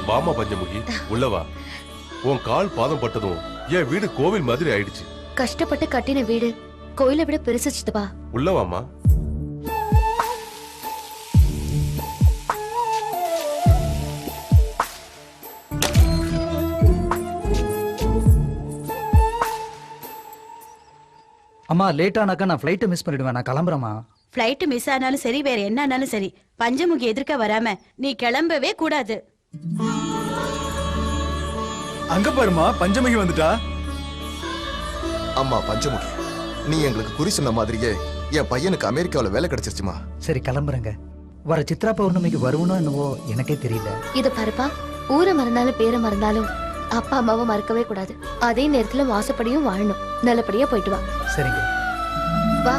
வாமா பஞ்சமுகி, உள்ளவா. உன் கால் பாதம் பட்டதும் என் வீடு கோவில் மாதிரி ஆயிடுச்சு. கஷ்டப்பட்டு கட்டின வீடு கோயிலை விட பெருசு சித்தப்பா. உள்ளவாமா. அம்மா லேட் ஆனாக்கா நான் ஃப்ளைட்டை மிஸ் பண்ணிடுவேன். நான் கிளம்புறேம்மா. ஃப்ளைட் மிஸ் ஆனாலும் சரி, வேற என்ன ஆனாலும் சரி, பஞ்சமுகி எதிர்க்க வராம நீ கிளம்பவே கூடாது. அங்க பாருமா, பஞ்சமுகி வந்துட்டா. அம்மா பஞ்சமுகி, நீ எங்களுக்கு குறி சொன்ன மாதிரியே என் பையனுக்கு அமெரிக்காவில் வேலை கிடைச்சிருச்சுமா. சரி கிளம்புறேங்க. வர சித்ரா பௌர்ணமிக்கு வருவனோ என்னவோ எனக்கே தெரியல. இத பாருப்பா, ஊரை மறந்தாலும் பேரை மறந்தாலும் அப்பா அம்மாவை மறக்கவே கூடாது. அதே நேரத்துல வாசப்படியும் வாழணும். நல்லபடியா போயிட்டு வா. சரிங்க. வா.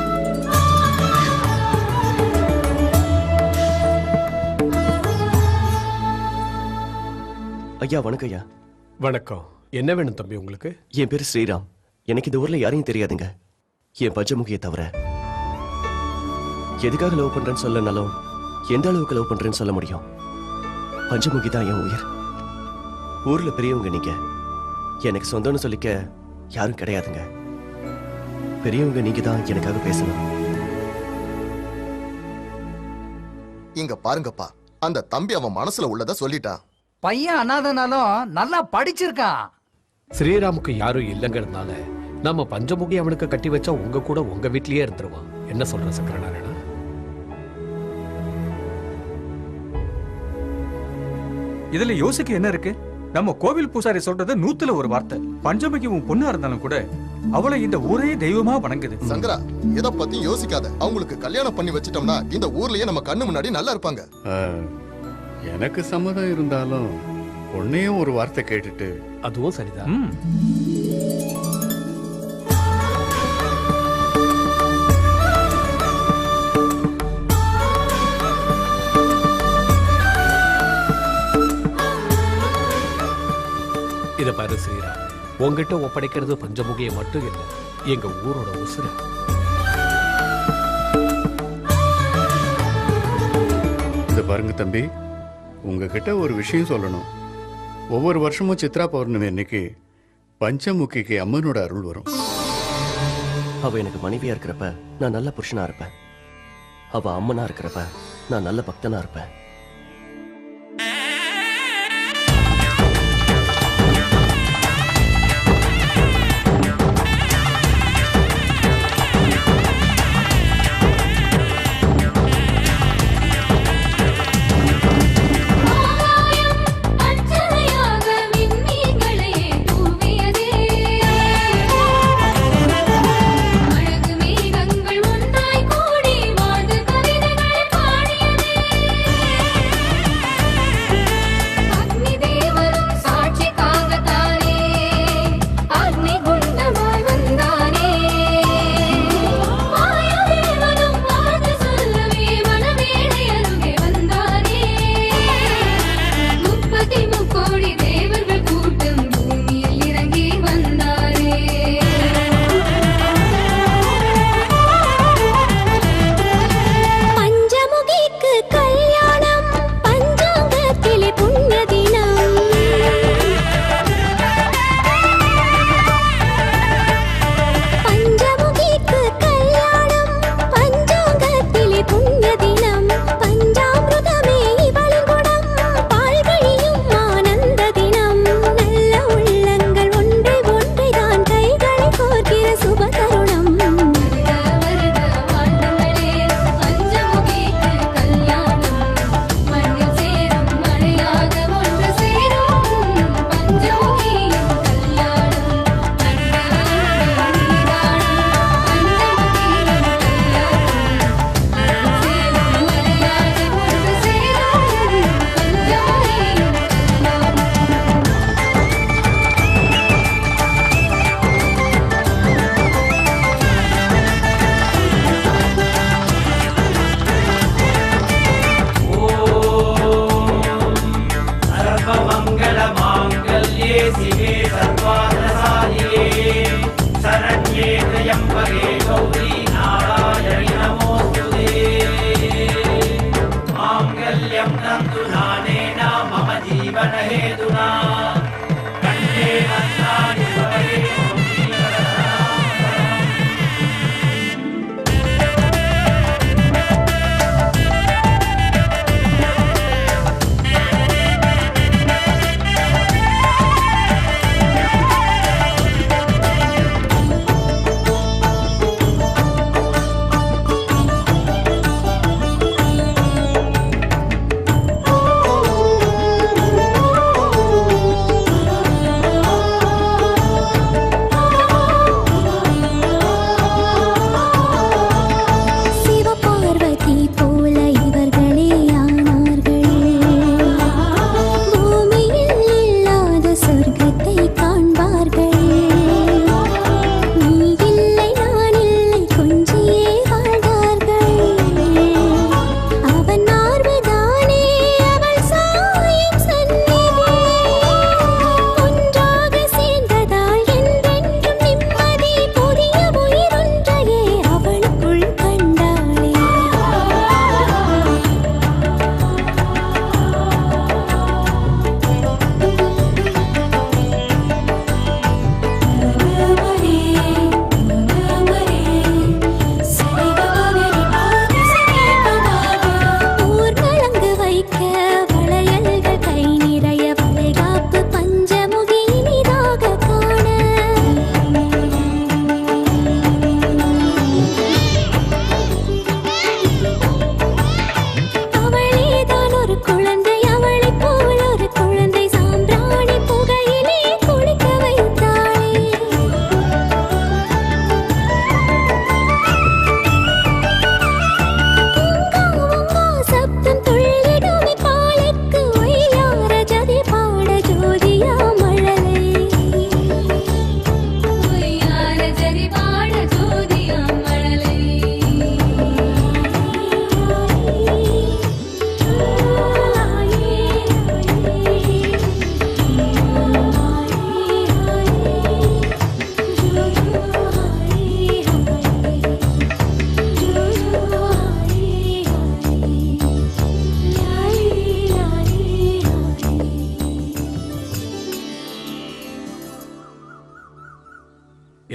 ஐயா வணக்கம் ஐயா. வணக்கம். என்ன வேணும் தம்பி உங்களுக்கு? என் பேரு ஸ்ரீராம். எனக்கு இந்த ஊர்ல யாரையும் தெரியாதுங்க, என் பஞ்சமுகியை தவிர. எதுக்காக லவ் பண்றேன்னு சொல்லனாலும் எந்த அளவுக்கு லவ் பண்றேன்னு சொல்ல முடியும். பஞ்சமுகி தான் என் உயிர். ஊர்ல பெரியவங்க நீங்க. எனக்கு சொந்தம்னு சொல்லிக்க யாரும் கிடையாதுங்க. பெரியவங்க நீங்க தான் எனக்காக பேசணும். இங்க பாருங்கப்பா, அந்த தம்பி அவன் மனசுல உள்ளத சொல்லிட்டான். பையன் அனாதனாலும் நல்லா படிச்சிருக்கான். ஸ்ரீராமுக்கு யாரும் இல்லைங்கிறதுனால நம்ம பஞ்சமுகி அவனுக்கு கட்டி வச்சா உங்க கூட உங்க வீட்லயே இருந்துருவான். என்ன சொல்ற சக்கரநாராயணா? இதுல யோசிக்க என்ன இருக்கு? நம்ம கோவில் பூசாரி சொல்றது 100ல ஒரு வார்த்தை. பஞ்சமுகி உன் பொண்ணா இருந்தாலும் கூட அவளை இந்த ஊரே தெய்வமா வணங்குது. சங்கரா, எதை பத்தி யோசிக்காத. அவங்களுக்கு கல்யாணம் பண்ணி வச்சிட்டோம்னா இந்த ஊர்லயே நம்ம கண்ணு முன்னாடி நல்லா இருப்பாங்க. எனக்கு சம்மதம் இருந்தாலும் பொண்ணையும் ஒரு வார்த்தை கேட்டுட்டு. அதுவும் சரிதான். இத பாரு ஸ்ரீராம், உங்ககிட்ட ஒப்படைக்கிறது பஞ்சமுகியை மட்டும் இல்லை, எங்க ஊரோட உசுர. இத பாருங்க தம்பி, உங்ககிட்ட ஒரு விஷயம் சொல்லணும். ஒவ்வொரு வருஷமும் சித்ரா பௌர்ணமி அன்னைக்கு பஞ்சமுகிக்கு அம்மனோட அருள் வரும். அவ எனக்கு மனைவியா இருக்கிறப்ப நான் நல்ல புருஷனா இருப்பேன். அவ அம்மனா இருக்கிறப்ப நான் நல்ல பக்தனா இருப்பேன்.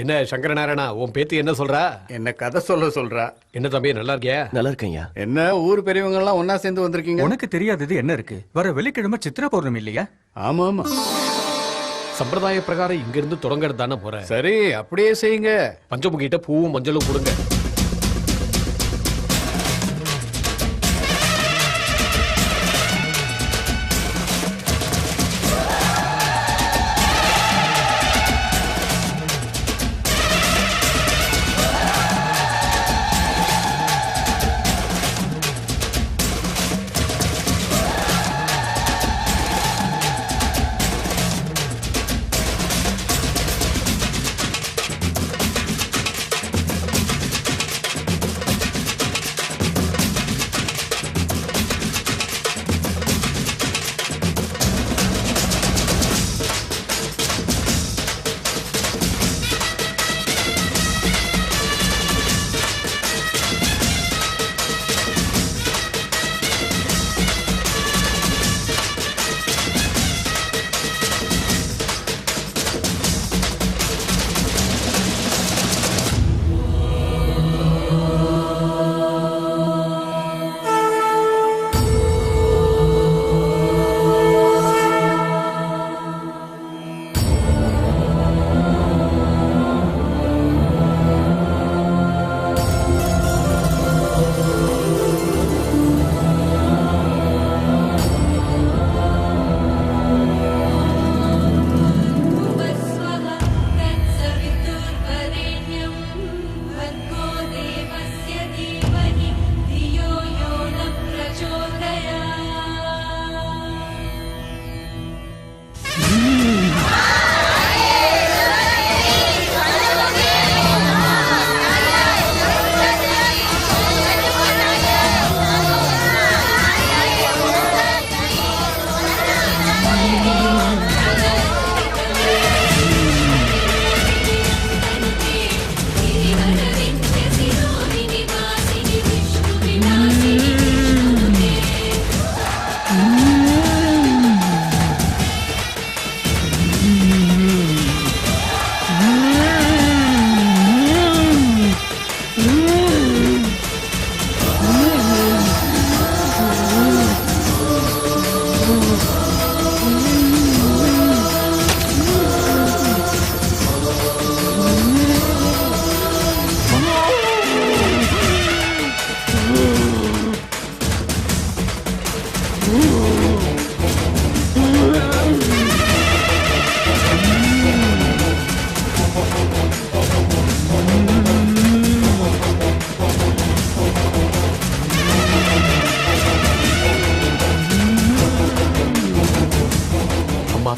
என்ன சங்கரநாராயணா, உன் பேத்தி என்ன சொல்றா? என்ன கதை சொல்றா. என்ன தம்பி, நல்லா இருக்கியா? நல்லா இருக்கேன்யா. என்ன ஊர் பெரியவங்க எல்லாம் ஒன்னா சேர்ந்து வந்திருக்கீங்க? உனக்கு தெரியாதது என்ன இருக்கு? வர வெள்ளிக்கிழமை சித்ரா பௌர்ணமி இல்லையா? ஆமா ஆமா. சம்பிரதாய பிரகாரம் இங்க இருந்து தொடங்கிறது தானே போறேன். சரி, அப்படியே செய்யுங்க. பஞ்சமுகிட்ட பூவும் மஞ்சளும் கொடுங்க.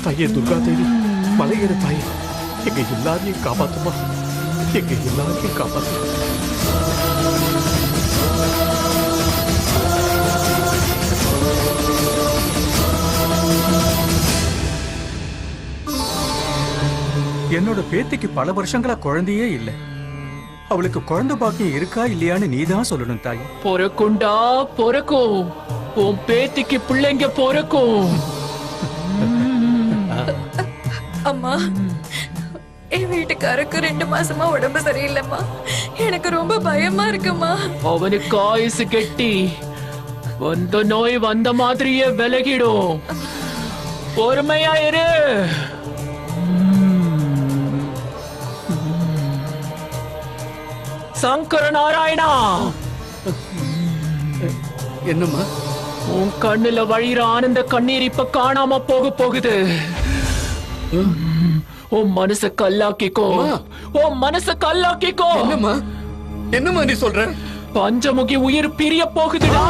தாயே துர்கா தேவி, மலையேறு தாயே, எங்க எல்லாரையும் காப்பாத்துமா, எங்க எல்லாரையும் காப்பாத்து. என்னோட பேத்திக்கு பல வருஷங்களா குழந்தையே இல்ல. அவளுக்கு குழந்தை பாக்கியம் இருக்கா இல்லையான்னு நீதான் சொல்லணும் தாய். பொறக்குண்டா பொறக்கும், உன் பேத்திக்கு பிள்ளைங்க பொறக்கும். அம்மா, என் வீட்டுக்காருக்கு 2 மாசமா உடம்பு சரியில்லைம்மா. எனக்கு ரொம்ப பயமா இருக்குமா. அவனுக்கு ஆயுசு கெட்டி வந்த நோய் வந்த மாதிரியே விலகிடும். பொறுமையா இரு. சங்கர நாராயணா, என்னம்மா? உன் கண்ணுல வழிகிற ஆனந்த கண்ணீர் இப்ப காணாம போகுது. உன் மனச கல்லாக்கிக்கோ, உன் மனச கல்லாக்கிக்கோ. என்னம்மா நீ சொல்ற? பஞ்சமுகி உயிர் பிரிய போகுதுடா.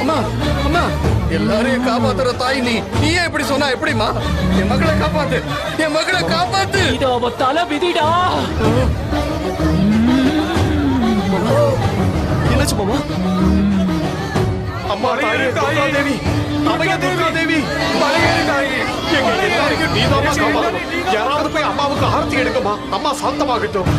அம்மா, அம்மா, எல்லாரையும் காப்பாத்துற தாய் நீ. நீயே இப்படி சொன்னா எப்படிமா? என் மகளை காப்பாத்து, என் மகளை காப்பாத்து. இது அவ தலை விதிடா. என்னாச்சு மாமா? அம்மா, தாயே துர்கா தேவி, அம்மையா துர்கா தேவி, மலையேறு தாயே, எங்க எல்லாரையும் நீதாம்மா காப்பாத்தணும். யாராவது போய் அம்மாவுக்கு ஆரத்தி எடுக்கமா, அம்மா சாந்தமாகட்டும்.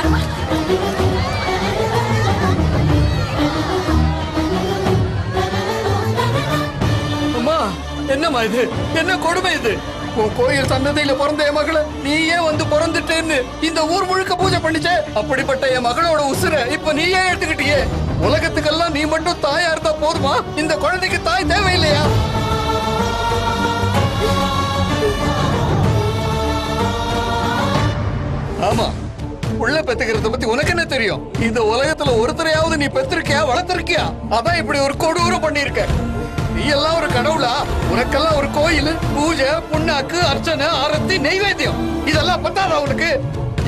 பாருமா. அம்மா, என்னம்மா இது? என்ன கொடுமை இது? உன் கோயில் சன்னதியில பிறந்த என் மகளை நீயே வந்து பிறந்துட்டேன்னு இந்த ஊர் முழுக்க பூஜை பண்ணிச்சே. அப்படிப்பட்ட என் மகளோட உசுர இப்ப நீயே எடுத்துக்கிட்டியே. உலகத்துக்கெல்லாம் நீ மட்டும் தாயா இருந்தா போதுமா? இந்த குழந்தைக்கு தாய் தேவையில்லையா? ஆமா, புள்ள பெத்துக்கிறத பத்தி உனக்கு என்ன தெரியும்? இந்த உலகத்துல ஒருத்தரையாவது நீ பெத்திருக்கியா, வளர்த்திருக்கியா? அதான் இப்படி ஒரு கொடூரம் பண்ணிருக்க. நீ எல்லாம் ஒரு கடவுளா? உனக்கெல்லாம் ஒரு கோயில், பூஜை, புண்ணாக்கு, அர்ச்சனை, ஆரத்தி, நெய்வேத்தியம், இதெல்லாம் பத்தாதா உனக்கு?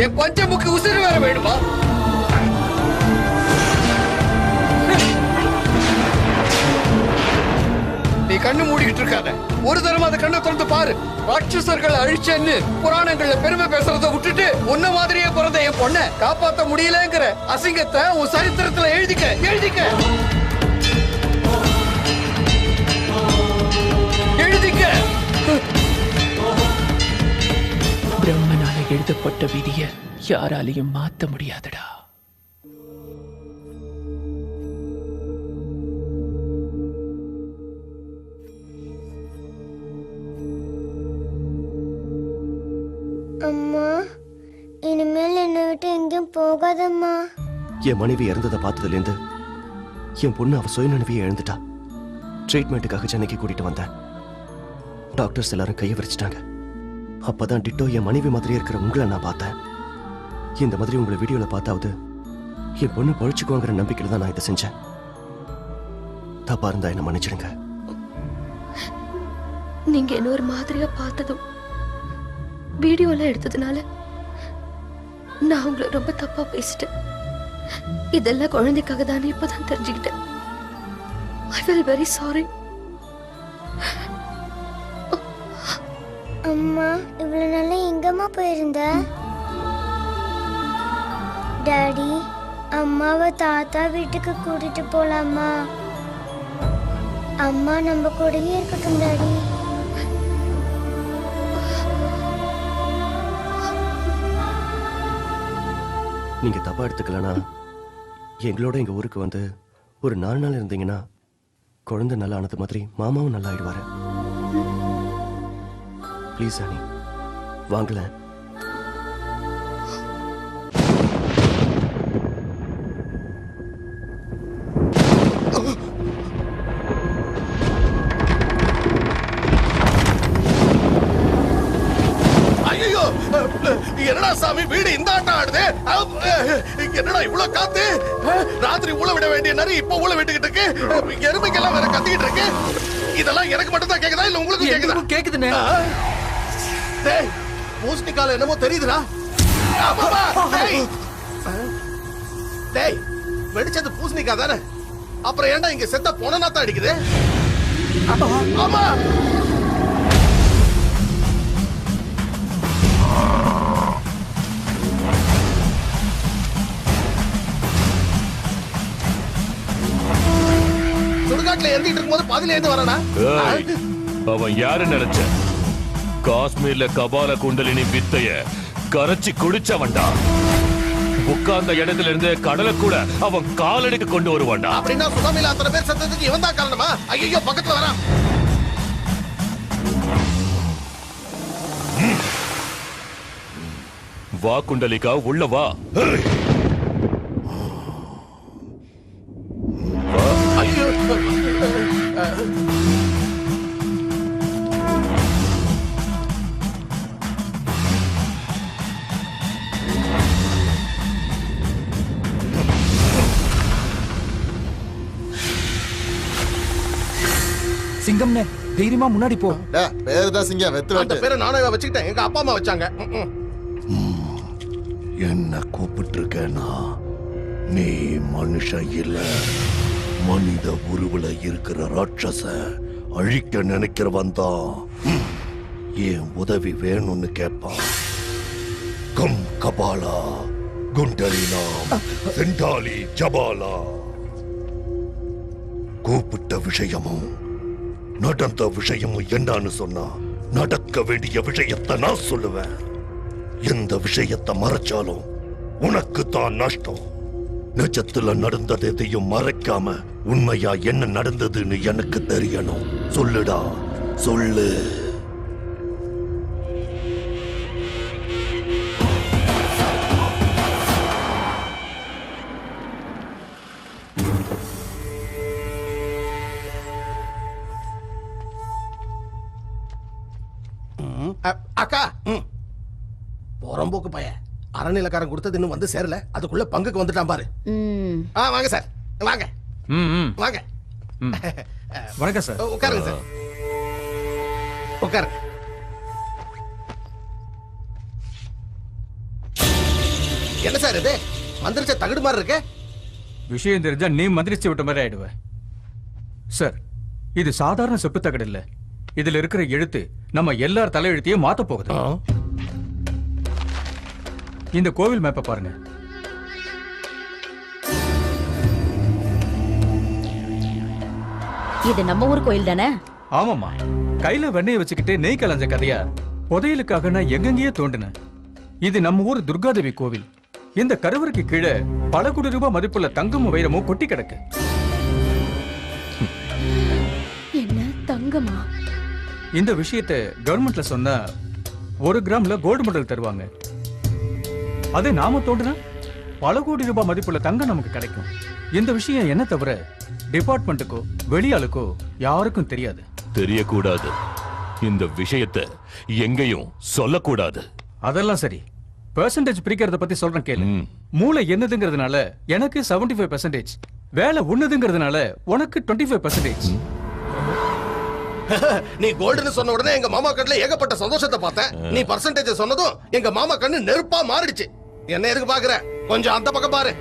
என் பஞ்சமுக்கு உசிறு வேற வேணுமா? நீ கண்ணு மூடிக்கிட்டு இருக்காத. ஒரு தடவை அந்த கண்ணை திறந்து பாரு. ராட்சசர்கள் அழிச்சேன்னு புராணங்கள்ல பெருமை பேசுறத விட்டுட்டு உன்ன மாதிரியே பிறந்த என் பொண்ணை காப்பாத்த முடியலங்கிற அசிங்கத்தை உன் சரித்திரத்துல எழுதிக்க எழுதிக்க எழுதிக்க. பிரம்மனால எழுதப்பட்ட விதிய யாராலையும் மாத்த முடியாதடா. அம்மா, இனிமேல் என்னை விட்டு எங்கேயும் போகாதம்மா. என் மனைவி இறந்ததை பார்த்ததுலேருந்து என் பொண்ணு அவ சுயநினைவையே எழுந்துட்டா. ட்ரீட்மெண்ட்டுக்காக சென்னைக்கு கூட்டிட்டு வந்தேன். டாக்டர்ஸ் எல்லாரும் கையை விரிச்சிட்டாங்க. அப்பதான் டிட்டோ என் மனைவி மாதிரியே இருக்கிற உங்களை நான் பார்த்தேன். இந்த மாதிரி உங்களை வீடியோல பார்த்தாவது என் பொண்ணு பழிச்சுக்குவாங்கிற நம்பிக்கையில தான் நான் இதை செஞ்சேன். தப்பா இருந்தா என்ன மன்னிச்சிடுங்க. நீங்க என்ன ஒரு மாதிரியா பார்த்ததும் வீடியோலாம் எடுத்ததுனால நான் உங்களை ரொம்ப தப்பா பேசிட்டேன். இதெல்லாம் குழந்தைக்காக தானே இப்பதான் தெரிஞ்சுக்கிட்டேன். I feel very sorry. அம்மா, இவ்வளவு நாளா எங்கம்மா போயிருந்த? டாடி, அம்மாவை தாத்தா வீட்டுக்கு கூட்டிட்டு போலாமா? அம்மா நம்ம கூடயே இருக்கட்டும் டாடி. நீங்க தப்பா எடுத்துக்கலனா எங்களோட எங்க ஊருக்கு வந்து ஒரு 4 நாள் இருந்தீங்கன்னா குழந்தை நல்லா ஆனது மாதிரி மாமாவும் நல்லா ஆயிடுவாரு. ப்ளீஸ் அனி, வாங்கல. ஐயோ, என்னடா சாமி வீடு இந்த ஆட்டம் ஆடுது? என்னடா இவ்வளவு காத்து? ராத்திரி ஊழ விட வேண்டிய நரி இப்ப ஊழ விட்டுக்கிட்டு இருக்கு. எருமைக்கெல்லாம் வேற கத்திக்கிட்டு இருக்கு. இதெல்லாம் எனக்கு மட்டும் தான் கேக்குதா இல்ல உங்களுக்கு கேக்குதா? கேக்குதுனே. டேய், பூசணிக்கால என்னமோ தெரியுதுடா. டேய், வெடிச்சது பூசணிக்கா தானே? அப்புறம் ஏன்டா இங்க செத்த பொணநாத்தம் அடிக்குது? ஆமா, சுடுகாட்டுல எரிஞ்சிட்டு இருக்கும்போது பாதியில இருந்து வரானா? அவன் யாரு நினைச்ச? காஷ்மீர்ல கபால குண்டலினி வித்தைய கரைச்சி குடிச்சவன்டா. உட்கார்ந்த இடத்துல இருந்து கடலை கூட அவன் காலடிக்கு கொண்டு வருவான்டா. அப்படின்னா சுனாமில அத்தனை பேர் செத்ததுக்கு இவன் தான் காரணமா? ஐயோ, பக்கத்துல வரான். வா குண்டலிகா, உள்ள வா. ஐயோ, சிங்கம்னே, தைரியமா முன்னாடி போ. பேரு தான் சிங்கம், வெத்து அந்த பேரை நானே வச்சுக்கிட்டேன். எங்க அப்பா அம்மா வச்சாங்க. என்ன கூப்பிட்டு இருக்கேனா? நீ மனுஷன் இல்ல, மனித உருவுல இருக்கிற ராட்சச அழிக்க நினைக்கிறவன் தான் என் உதவி வேணும்னு கேட்பான். கம் கபாலா குண்டலினாம் செண்டாலி ஜபாலா. கூப்பிட்ட விஷயமும் நடந்த விஷயமும் என்னன்னு சொன்னா நடக்க வேண்டிய விஷயத்தை நான் சொல்லுவேன். எந்த விஷயத்தை மறைச்சாலும் உனக்கு தான் நஷ்டம். நிஜத்துல நடந்தது எதையும் மறைக்காம உண்மையா என்ன நடந்ததுன்னு எனக்கு தெரியணும். சொல்லுடா, சொல்லு. அக்கா, புறம்போக்கு பைய அறநிலக்காரன் கொடுத்தது இன்னும் வந்து சேரல, அதுக்குள்ள பங்குக்கு வந்துட்டான் பாரு. வாங்க சார், வாங்க வாங்க. வணக்கம் சார். உட்காருங்க சார், உட்காருங்க. என்ன சார் இது மந்திரிச்ச தகுடு மாதிரி இருக்கு? விஷயம் தெரிஞ்சா நீ மந்திரிச்சு விட்ட மாதிரி ஆயிடுவ. சார், இது சாதாரண செப்பு தகடு இல்ல. இதுல இருக்கிற எழுத்து நம்ம எல்லார் தலையெழுத்தையும் மாத்த போகுது. இந்த கோவில் மேப்பை பாருங்க. இது நம்ம ஊர் கோயில் தானே? ஆமாமா. கையில வெண்ணெய் வச்சுக்கிட்டு நெய் கலஞ்ச கதையா புதையலுக்காக நான் எங்கெங்கேயே தோண்டினேன். இது நம்ம ஊர் துர்காதேவி கோவில். இந்த கருவறைக்கு கீழே பல கோடி ரூபாய் மதிப்புள்ள தங்கமும் வைரமும் கொட்டி கிடக்கு. என்ன தங்கமா? இந்த விஷயத்தை கவர்மெண்ட்ல சொன்னா 1 கிராம்ல கோல்டு மெடல் தருவாங்க. அதே நாம தோண்டினா பல கோடி ரூபாய் மதிப்புள்ள தங்கம் நமக்கு கிடைக்கும். இந்த விஷயம் என்ன தவிர டிபார்ட்மெண்ட்டுக்கோ வெளியாளுக்கோ யாருக்கும் தெரியாது. தெரியக்கூடாது. இந்த விஷயத்தை எங்கேயும் சொல்லக்கூடாது. அதெல்லாம் சரி. பெர்சன்டேஜ் பிரிக்கிறத பத்தி சொல்றேன் கேளு. மூளை என்னதுங்கிறதுனால எனக்கு 75%, வேலை உன்னதுங்கிறதுனால உனக்கு 25%. நீ கோல்டுன்னு சொன்ன உடனே எங்க மாமா கண்ணுல ஏகப்பட்ட சந்தோஷத்தை பார்த்தேன். நீ பர்சன்டேஜ் சொன்னதும் எங்க மாமா கண்ணு நெருப்பா மாறிடுச்சு. என்ன எதுக்கு பாக்குற? கொஞ்சம் அந்த பக்கம் பாரு.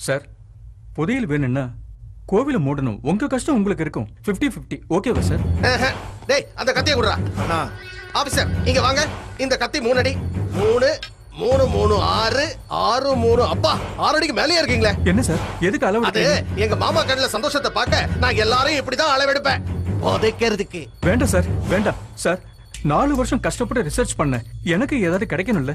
சார், புதையல் வேணும்னா கோவில மூடணும். உங்க கஷ்டம் உங்களுக்கு இருக்கும். 50-50 ஓகேவா சார்? டேய், அந்த கத்தியை குடுறா. ஆபீசர் இங்க வாங்க. இந்த கத்தி 3 அடி. 3 3 3 6 6 3. அப்பா, 6 அடிக்கு மேலேயே இருக்கீங்களே. என்ன சார், எதுக்கு அளவு? அது எங்க மாமா கண்ணுல சந்தோஷத்தை பார்க்க நான் எல்லாரையும் இப்படிதான் அளவெடுப்பேன். புதைக்கிறதுக்கு. வேண்டாம் சார், வேண்டாம் சார். 4 வருஷம் கஷ்டப்பட்டு ரிசர்ச் பண்ண எனக்கு ஏதாவது கிடைக்கணும்ல.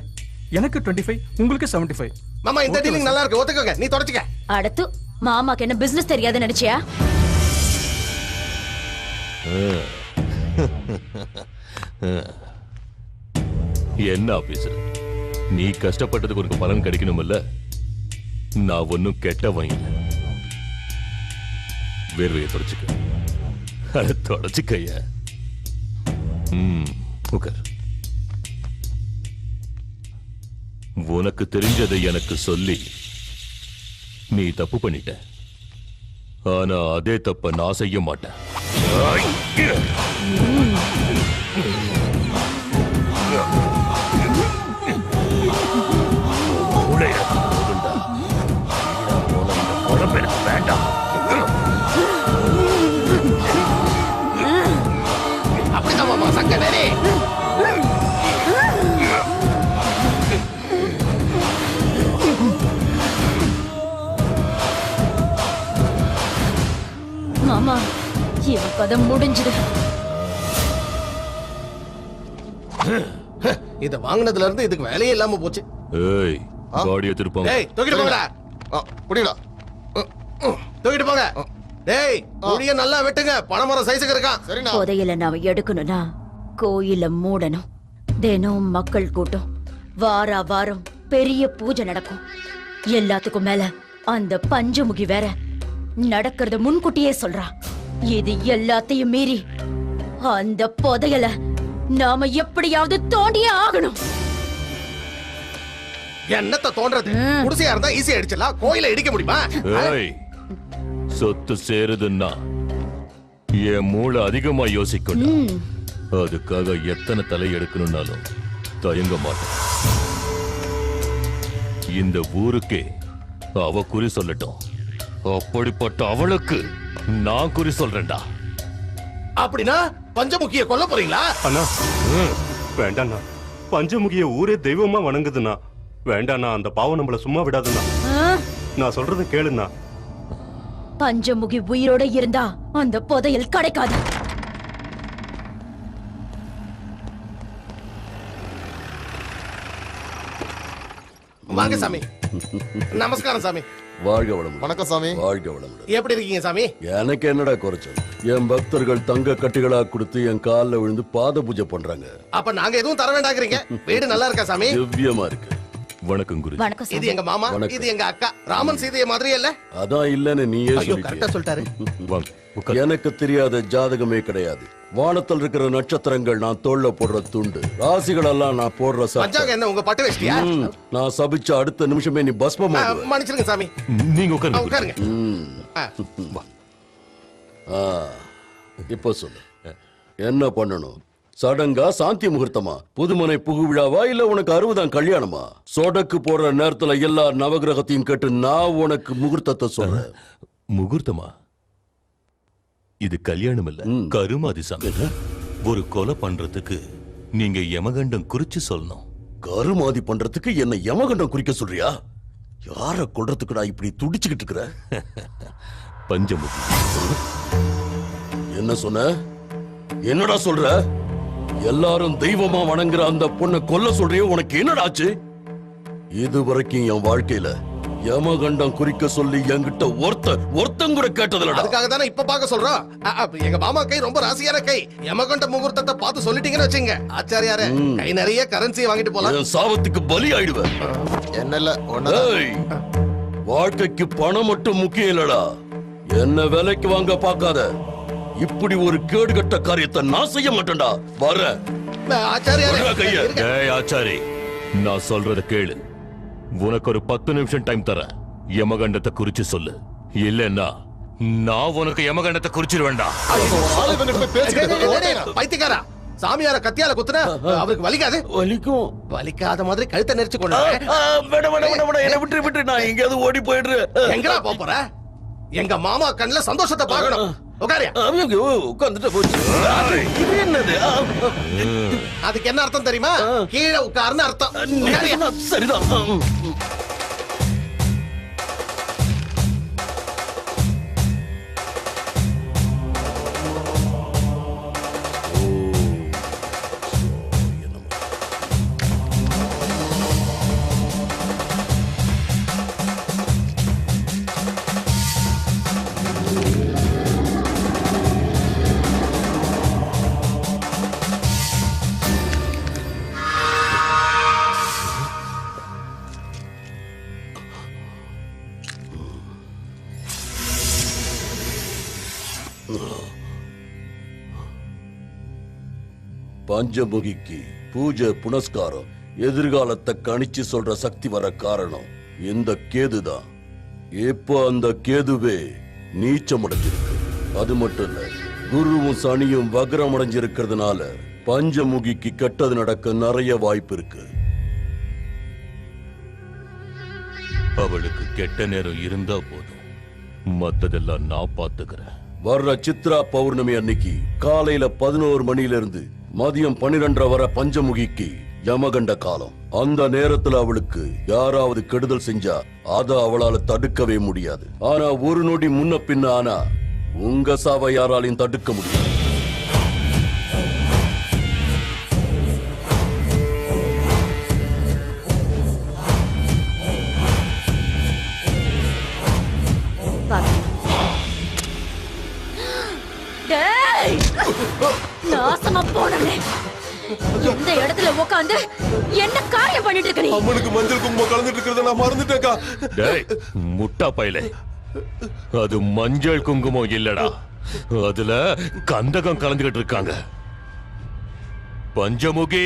எனக்கு 25, உங்களுக்கு 75. மாமா, இந்த டீலிங் நல்லா இருக்கு, ஒத்துக்கங்க. நீ தொடச்சுக்க. அடுத்து மாமாக்கு என்ன பிசினஸ் தெரியாது நினைச்சியா? என்ன ஆபீசர், நீ கஷ்டப்பட்டதுக்கு ஒரு பலன் கிடைக்கணும்ல. நான் ஒன்னும் கெட்டவன் இல்லை. வேர்வையை தொடச்சுக்க. அதை தொடச்சுக்கைய. உட்கார். உனக்கு தெரிஞ்சதை எனக்கு சொல்லி நீ தப்பு பண்ணிட்ட. ஆனா அதே தப்ப நான் செய்ய மாட்டேன். வேண்டாம். அப்படிதான் மாமா, சங்க வேறே. மாமா, இவன் கதை முடிஞ்சிடு. இத வாங்குனதுல இருந்து இதுக்கு வேலையே இல்லாம போச்சு. ஏய், பாடியை திருப்போங்க. டேய், தூக்கிட்டு போங்கடா. புடிடா. தூக்கிட்டு போங்க. டேய், குடிய நல்லா வெட்டுங்க. பணமரம் சைஸ்க்கு இருக்கான். சரிண்ணா. புதையல நாம எடுக்கணும்னா கோயில மூடணும். தினம் மக்கள் கூட்டம். வாரம் பெரிய பூஜை நடக்கும். எல்லாத்துக்கும் மேல அந்த பஞ்சமுகி வேற நடக்கிறத முன்கூட்டியே சொல்றா. இது எல்லாத்தையும் மீறி அந்த புதையல நாம எப்படியாவது தோண்டியே ஆகணும். என்னத்த தோன்றது? குடிசையா இருந்தா ஈஸியா அடிச்சலாம். கோயில இடிக்க முடியுமா? ஏய், சொத்து சேருதுன்னா என் மூளை அதிகமா யோசிக்கணும். அதுக்காக எத்தனை தலை எடுக்கணும்னாலும் தயங்க மாட்டேன். இந்த ஊருக்கே அவ குறி சொல்லட்டும். அப்படிப்பட்ட அவளுக்கு நான் குறி சொல்றேன்டா. அப்படின்னா பஞ்சமுகிய கொல்ல போறீங்களா? அண்ணா, வேண்டாண்ணா. பஞ்சமுகிய ஊரே தெய்வமா வணங்குதுண்ணா. வேண்டாண்ணா, அந்த பாவம் நம்மள சும்மா விடாதுண்ணா. நான் சொல்றது கேளுண்ணா. பஞ்சமுகி உயிரோட இருந்தா அந்த புதையல் கிடைக்காது. வாங்க சாமி. நமஸ்காரம் சாமி. வாழ்க வளமுடன். வணக்கம் சாமி. வாழ்க வளமுடன். எப்படி இருக்கீங்க சாமி? எனக்கு என்னடா குறைச்சல்? என் பக்தர்கள் தங்க கட்டிகளா கொடுத்து என் காலில் விழுந்து பாத பூஜை பண்றாங்க. அப்ப நாங்க எதுவும் தர வேண்டாங்கிறீங்க? வீடு நல்லா இருக்கா சாமி? திவ்யமா இருக்கு. வணக்கம் குரு. வணக்கம். இது எங்க மாமா, இது எங்க அக்கா. ராமன் சீதைய மாதிரியே இல்ல? அதான் இல்லன்னு நீயே கரெக்டா சொல்லிட்டாரு. எனக்கு தெரியாத ஜாதகமே கிடையாது. வானத்தில் இருக்கிற நட்சத்திரங்கள் நான் தோல்ல போடுற துண்டு, ராசிகள் எல்லாம் நான் போடுற பஞ்சாங்க. என்ன உங்க பட்டு வச்சிட்டியா? நான் சபிச்ச அடுத்த நிமிஷமே நீ பஸ்மம் ஆகுவ. மன்னிச்சிருங்க சாமி. நீங்க உட்காருங்க. இப்போ சொல்லு, என்ன பண்ணணும்? சடங்கா, சாந்தி முகூர்த்தமா, புதுமனை புகு விழாவா, இல்ல உனக்கு 60ஆம் கல்யாணமா? சொடக்கு போடுற நேரத்துல எல்லா நவகிரகத்தையும் கேட்டு நான் உனக்கு முகூர்த்தத்தை சொல்றேன். முகூர்த்தமா? இது கல்யாணம் இல்ல, கருமாதி சாமி. ஒரு கொலை பண்றதுக்கு நீங்க யமகண்டம் குறிச்சு சொல்லணும். கருமாதி பண்றதுக்கு என்ன யமகண்டம் குறிக்க சொல்றியா? யார கொல்றதுக்கு நான் இப்படி துடிச்சுக்கிட்டு இருக்கிற? பஞ்சமுகி. என்ன சொன்ன? என்னடா சொல்ற? எல்லாரும் தெய்வமா வணங்குற அந்த பொண்ணை கொல்ல சொல்றியோ? உனக்கு என்னடாச்சு? இதுவரைக்கும் என் வாழ்க்கையில யமகண்டம் குறிக்க சொல்லி என்கிட்ட ஒருத்தன் கூட கேட்டதில்ல. அதுக்காக தானே இப்ப பாக்க சொல்றோம். எங்க மாமா கை ரொம்ப ராசியான கை. யமகண்ட முகூர்த்தத்தை பார்த்து சொல்லிட்டீங்கன்னு வச்சுங்க, ஆச்சாரியாரே கை நிறைய கரன்சி வாங்கிட்டு போலாம். சாவத்துக்கு பலி ஆயிடுவேன். என்னல்ல வாழ்க்கைக்கு பணம் மட்டும் முக்கியம் இல்லடா. என்ன வேலைக்கு வாங்க பார்க்காத. இப்படி ஒரு கேடுகட்ட காரியத்தை நான் செய்ய மாட்டேன்டா. வர ஆச்சாரி, நான் சொல்றத கேளு. உனக்கு ஒரு 10 நிமிஷம் டைம் தரேன். யமகண்டத்தை குறிச்சு சொல்லு, இல்லன்னா நான் உனக்கு யமகண்டத்தை குறிச்சிட வேண்டாம். பைத்தியக்காரா, சாமியார கத்தியால குத்துனா அவருக்கு வலிக்காது? வலிக்கும். வலிக்காத மாதிரி கழுத்தை நெரிச்சு கொண்டு என்ன விட்டு நான் எங்கேயாவது ஓடி போயிடுறேன். எங்கடா போற? எங்க மாமா கண்ணுல சந்தோஷத்தை பார்க்கணும். உட்கார்ந்துட்டு போச்சு. இது என்னது? அதுக்கு என்ன அர்த்தம் தெரியுமா? கீழே உட்கார்னு அர்த்தம். சரிதான். பஞ்சமுகிக்கு பூஜை புனஸ்காரம், எதிர்காலத்தை கணிச்சு சொல்ற சக்தி வர காரணம் இந்த கேதுதான். இப்ப அந்த கேதுவே நீச்சம் அடைஞ்சிருக்கு. அது மட்டும் இல்ல, குருவும் சனியும் வக்ரம் அடைஞ்சிருக்கிறதுனால பஞ்சமுகிக்கு கெட்டது நடக்க நிறைய வாய்ப்பு இருக்கு. அவளுக்கு கெட்ட நேரம் இருந்தா போதும், மத்ததெல்லாம் நான் பாத்துக்கிறேன். வர்ற சித்ரா பௌர்ணமி அன்னைக்கு காலையில 11 மணில இருந்து மதியம் 12:30 வரை பஞ்சமுகிக்கு யமகண்ட காலம். அந்த நேரத்துல அவளுக்கு யாராவது கெடுதல் செஞ்சா அத அவளால தடுக்கவே முடியாது. ஆனா ஒரு நொடி முன்ன பின்ன ஆனா உங்க சாவை யாராலையும் தடுக்க முடியாது. நாசமா போனே. எந்த இடத்துல உட்கார்ந்து என்ன காரியம் பண்ணிட்டு இருக்க நீ? அம்மனுக்கு மஞ்சள் குங்குமம் கலந்துட்டு இருக்கிறத நான் மறந்துட்டேன்க்கா. டேய் முட்டா பையலே, அது மஞ்சள் குங்குமம் இல்லடா, அதுல கந்தகம் கலந்துகிட்டு இருக்காங்க. பஞ்சமுகி,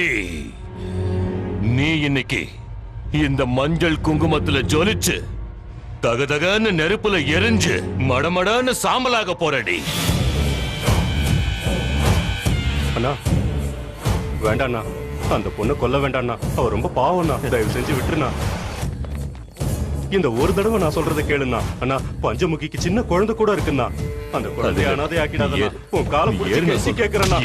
நீ இன்னைக்கு இந்த மஞ்சள் குங்குமத்துல ஜொலிச்சு தகதகன்னு நெருப்புல எரிஞ்சு மடமடன்னு சாம்பலாக போறடி. அண்ணா வேண்டாண்ணா, அந்த பொண்ணை கொல்ல வேண்டாண்ணா. அவ ரொம்ப பாவம்ண்ணா, தயவு செஞ்சு விட்டுருண்ணா. இந்த ஒரு தடவை நான் சொல்றதை கேளுண்ணா. அண்ணா, பஞ்சமுகிக்கு சின்ன குழந்தை கூட இருக்குண்ணா. அந்த குழந்தைய அனாதை ஆக்கிடாதண்ணா. உன் காலம் பிடிச்சி கேட்கிறேண்ணா.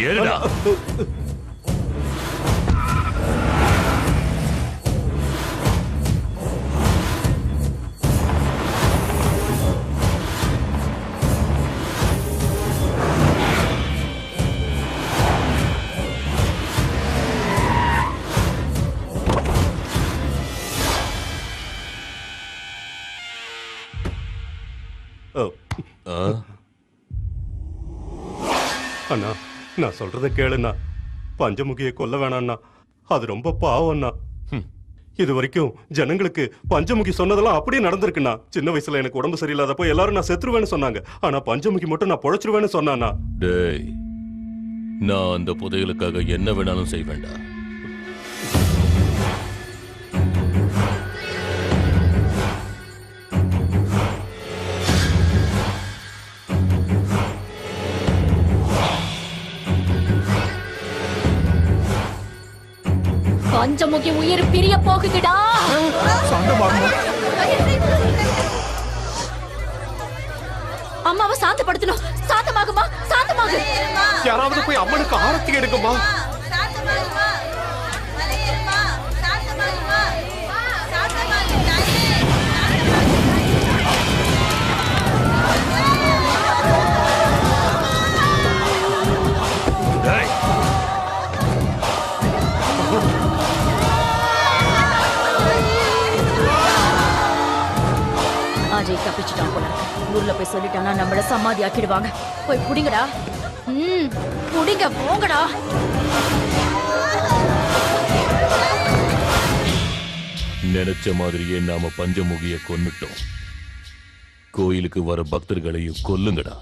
அண்ணா நான் சொல்றத கேளுண்ணா, பஞ்சமுகியை கொல்ல வேணாண்ணா, அது ரொம்ப பாவம்ண்ணா. இது வரைக்கும் ஜனங்களுக்கு பஞ்சமுகி சொன்னதெல்லாம் அப்படியே நடந்திருக்குண்ணா. சின்ன வயசுல எனக்கு உடம்பு சரியில்லாதப்போ எல்லாரும் நான் செத்துருவேன்னு சொன்னாங்க. ஆனா பஞ்சமுகி மட்டும் நான் பொழைச்சிருவேன்னு சொன்னாண்ணா. டேய், நான் அந்த புதையலுக்காக என்ன வேணாலும் செய்வேண்டா. பஞ்சமுகி உயிர் பிரிய போகுதுடா. அம்மாவை சாந்தப்படுத்தணும். சாந்தமாகுமா? சாந்தமாகு. யாராவது போய் அம்மனுக்கு ஆரத்தி எடுக்குமா? அஜய் தப்பிச்சுட்டான் போல. ஊர்ல போய் சொல்லிட்டானா நம்மள சமாதி ஆக்கிடுவாங்க. போய் புடிங்கடா. புடிங்க, போங்கடா. நினைச்ச மாதிரியே நாம பஞ்சமுகிய கொன்னுட்டோம். கோயிலுக்கு வர பக்தர்களையும் கொல்லுங்கடா.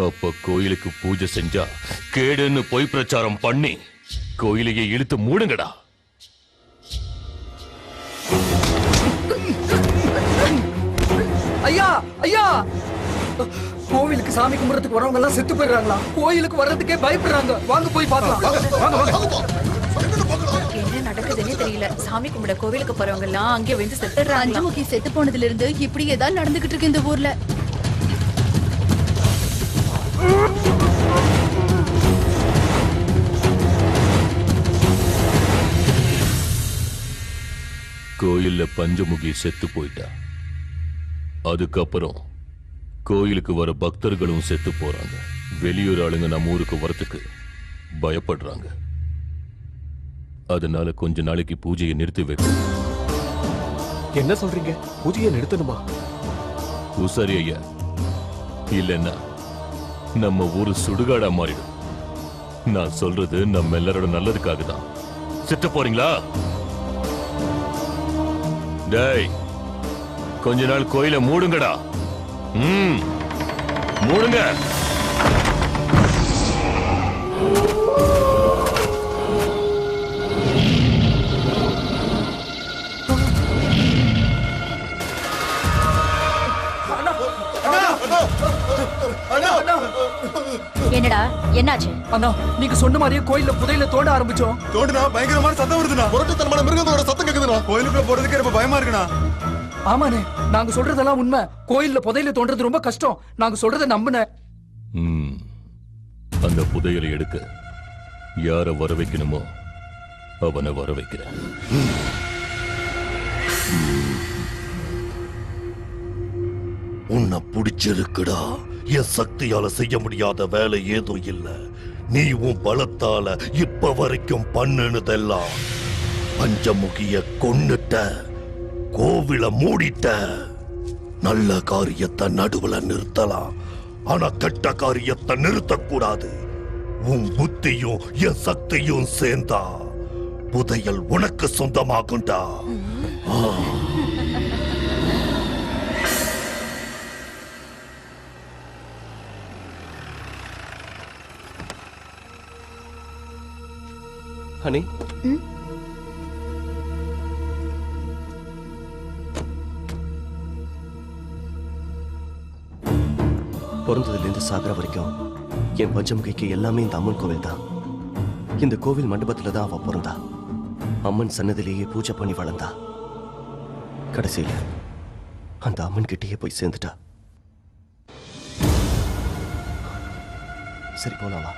அப்ப கோயிலுக்கு பூஜை செஞ்சா கேடுன்னு பொய் பிரச்சாரம் பண்ணி கோயிலையே இழுத்து மூடுங்கடா. ஐயா ஐயா, கோவிலுக்கு சாமி கும்பிடுறதுக்கு வரவங்க எல்லாம் செத்து போயிடுறாங்களா? கோயிலுக்கு வர்றதுக்கே பயப்படுறாங்க. வாங்க போய் பார்க்கலாம். என்ன நடக்குதுன்னு தெரியல. சாமி கும்பிட கோவிலுக்கு போறவங்க எல்லாம் அங்கே வந்து செத்துறாங்க. பஞ்சமுகி செத்து போனதுல இருந்து இப்படி ஏதாவது நடந்துகிட்டு இருக்கு இந்த ஊர்ல. கோயில்ல பஞ்சமுகி செத்து போயிட்டா. அதுக்கப்புறம் கோயிலுக்கு வர பக்தர்களும் செத்து போறாங்க. வெளியூர் ஆளுங்க நம்ம ஊருக்கு வரத்துக்கு பயப்படுறாங்க. அதனால கொஞ்ச நாளைக்கு பூஜையை நிறுத்தி வைக்கும். என்ன சொல்றீங்க? பூஜையை நிறுத்தணுமா? பூசாரி ஐயா, இல்லைன்னா நம்ம ஊரு சுடுகாடா மாறிடும். நான் சொல்றது நம்ம எல்லாரோட நல்லதுக்காக தான். செத்து போறீங்களா? டேய், கொஞ்ச நாள் கோயில மூடுங்கடா. மூடுங்க. என்னடா என்னாச்சு? அண்ணா, நீங்க சொன்ன மாதிரியே கோயில்ல புதையில தோண்ட ஆரம்பிச்சோம். தோண்டுனா பயங்கரமான சத்தம் வருதுண்ணா. புரட்டுத்தனமான மிருகத்தோட சத்தம் கேக்குதுண்ணா. கோயிலுக்குள்ள போறதுக்கு ரொம்ப பயமா இருக்குண்ணா. ஆமாண்ணே, நாங்க சொல்றதெல்லாம் உண்மை. கோயில்ல புதையில தோன்றது ரொம்ப கஷ்டம். நாங்க சொல்றத நம்புன. அந்த புதையலை எடுக்க யார வர வைக்கணுமோ அவனை வர வைக்கிறேன். உன்னை பிடிச்சிருக்குடா. என் சக்தியால செய்ய முடியாத வேலை ஏதும் இல்ல. நீ உன் பலத்தால இப்ப வரைக்கும் பண்ணுனதெல்லாம் பஞ்சமுகிய கொன்னுட்ட, கோவில மூடிட்ட. நல்ல காரியத்தை நடுவுல நிறுத்தலாம், ஆனா கெட்ட காரியத்தை நிறுத்தக்கூடாது. உன் புத்தியும் என் சக்தியும் சேர்ந்தா புதையல் உனக்கு சொந்தமாகும்டா. ஹனி, பிறந்ததுலேருந்து சாகர வரைக்கும் என் பஞ்சமுகிக்கு எல்லாமே இந்த அம்மன் கோவில் தான். இந்த கோவில் மண்டபத்துல தான் அவ பிறந்தா. அம்மன் சன்னதிலேயே பூஜை பண்ணி வளர்ந்தா. கடைசியில அந்த அம்மன் கிட்டேயே போய் சேர்ந்துட்டா. சரி, போலாமா?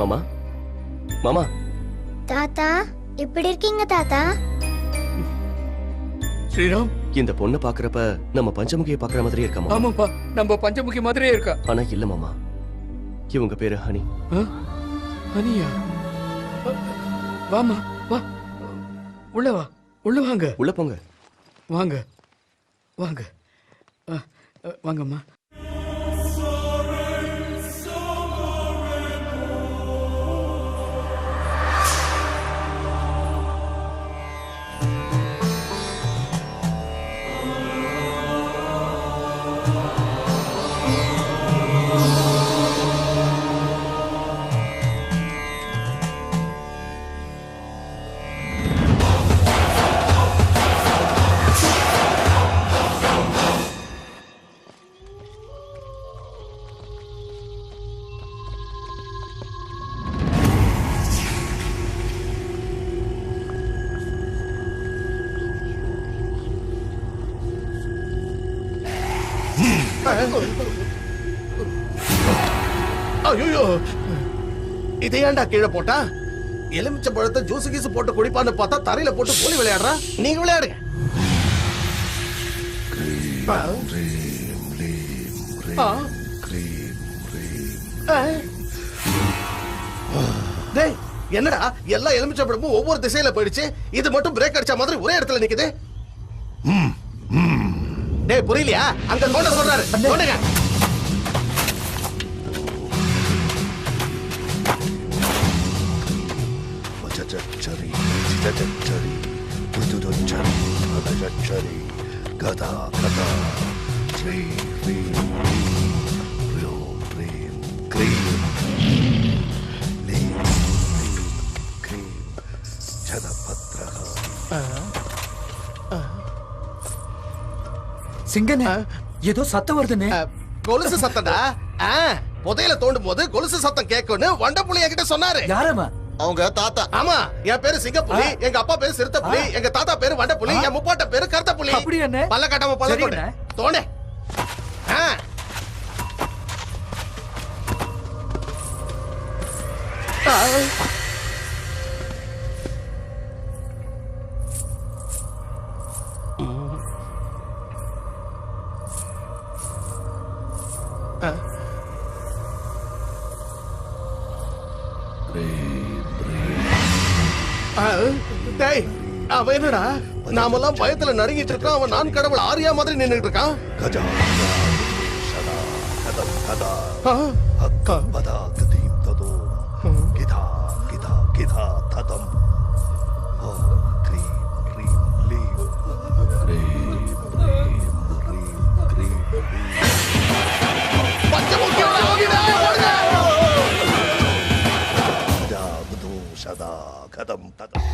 மாமா மாமா தாத்தா எப்படி இருக்கீங்க தாத்தா? ஸ்ரீராம், இந்த பொண்ணை பாக்குறப்ப நம்ம பஞ்சமுகியை பாக்குற மாதிரியே இருக்கா மாமா? ஆமாப்பா, நம்ம பஞ்சமுகி மாதிரியே இருக்கா. ஆனா இல்ல மாமா, இவங்க பேரு ஹனி. ஹனியா? வாமா வா, உள்ள வா, உள்ள வாங்க. உள்ள போங்க. வாங்க வாங்க வாங்கம்மா. ஐயோ, இதை ஏன்டா கீழே போட்டா? எலுமிச்சை பழத்தை ஜூஸ் கீசு போட்டு குடிப்பான்னு பார்த்தா தரையில போட்டு கோலி விளையாடுறா. நீங்க விளையாடுங்க. டேய், என்னடா எல்லா எலுமிச்சை பழமும் ஒவ்வொரு திசையில போயிடுச்சு, இது மட்டும் பிரேக் அடிச்ச மாதிரி ஒரே இடத்துல நிக்குது. டேய், புரியலையா? அங்க தோண்ட சொல்றாரு, தோண்டுங்க. Chari, chari, putu chari, chari, gada, gada, tree, green, green, green, green, green, chadapatraha. சிங்கனே, ஏதோ சத்தம் வருதுனே. கொலுசு சத்தம்டா. புதையல தோண்டும் போது கொலுசு சத்தம் கேட்கும்னு வண்டப்புலி என்கிட்ட சொன்னாரு. யாரம்மா? அவங்க தாத்தா. ஆமா, என் பேரு சிங்கப்புலி, எங்க அப்பா பேரு சிறுத்தைப்புலி, எங்க தாத்தா பேரு வண்டப்புலி, என் முப்பாட்ட பேரு கருத்தப்புலி. அப்படி என்ன? பல்ல கட்டாம பல்ல தோண்டு. தோண்டே. டேய், அவன் என்னடா நாமெல்லாம் பயத்துல நடுங்கிட்டு இருக்கான், அவன் நான் கடவுள் ஆரியா மாதிரி நின்னுட்டு இருக்கான். Gada, sada, kadam, kada, hakka, bada, kadim, tado, gida, gida, gida, tadam, cream, cream, leam, cream, cream, cream, cream, பஞ்சமுக்கியோட ஓடிடா, ஓடுடா. gada, budu, sada, kadam, tadam.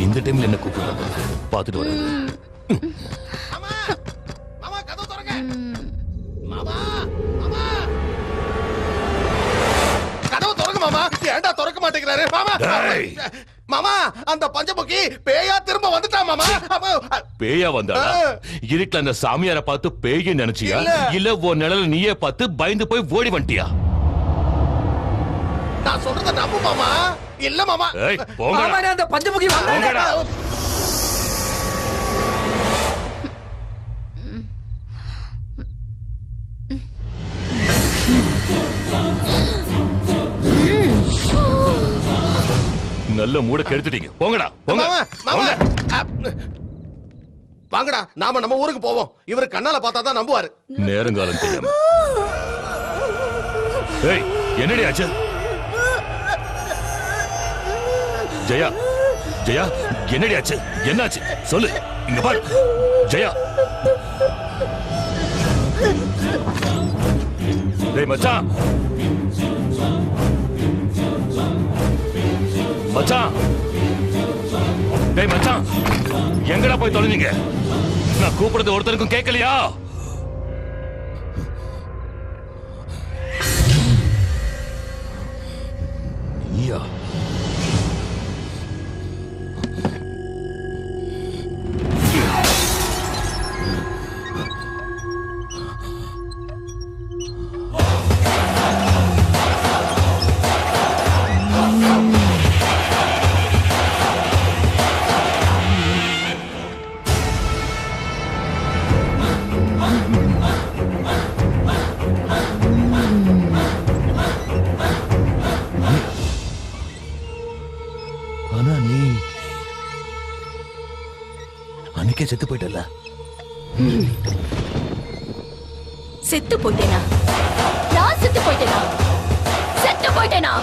இந்த டைம்ல என்ன கூப்பிடுறாங்க? பாத்துட்டு வரேன். கதவு திறங்க மாமா. ஏன்டா திறக்க மாட்டேங்கிறாரு மாமா? மாமா, அந்த பஞ்சமுகி பேயா திரும்ப வந்துட்டா மாமா. பேயா வந்தா? இருட்டுல அந்த சாமியார பார்த்து பேய நினைச்சியா? இல்ல உன் நிழல நீயே பார்த்து பயந்து போய் ஓடி வந்துட்டியா? நான் சொல்றத நம்பு மாமா. இல்ல மாமா. மாமா, அந்த பஞ்சமுகி வந்தாடா. நல்ல மூட கெடுத்துட்டீங்க. போங்கடா, போங்க. வாங்கடா, நாம நம்ம ஊருக்கு போவோம். இவரு கண்ணால பார்த்தா தான் நம்புவாரு. நேரங்காலம் தெரியாம. ஏய், என்னடி ஆச்சு? ஜெயா, ஜெயா, என்னடி ஆச்சு? என்னாச்சு சொல்லு. இங்க பாரு ஜெயா. டேய் மச்சான், மச்சான், டேய் மச்சான், எங்கடா போய் தொலைஞ்சீங்க? நான் கூப்பிடுறது ஒருத்தருக்கும் கேட்கலையா? நீயா? ஆனா நீ அன்னைக்கே செத்து போயிட்டல. செத்து போயிட்டேனா? நான் செத்து போயிட்டேனா? செத்து போயிட்டேனா?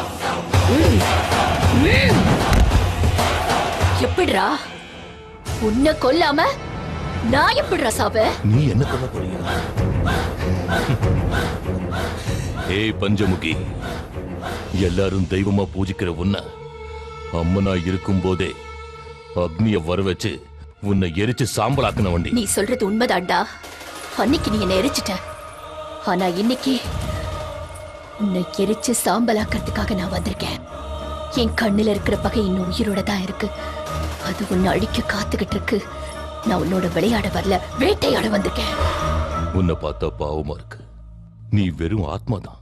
எப்படிரா உன்னை கொல்லாம நான் எப்படிரா சாவ? நீ என்ன கொல்ல போறீங்க? ஏய் பஞ்சமுகி, எல்லாரும் தெய்வமா பூஜிக்கிற உன்னை அம்மனா இருக்கும் போதே அக்னிய வர வச்சு உன்னை எரிச்சு சாம்பலாக்குன வண்டி. நீ சொல்றது உண்மைதான்டா. அன்னைக்கு நீ என்ன எரிச்சிட்ட. ஆனா இன்னைக்கு உன்னை எரிச்சு சாம்பலாக்கிறதுக்காக நான் வந்திருக்கேன். என் கண்ணுல இருக்கிற பகை இன்னும் உயிரோட தான் இருக்கு. அது உன்னை அழிக்க காத்துக்கிட்டு இருக்கு. நான் உன்னோட விளையாட வரல, வேட்டையாட வந்திருக்கேன். உன்னை பார்த்தா பாவமா இருக்கு. நீ வெறும் ஆத்மாதான்.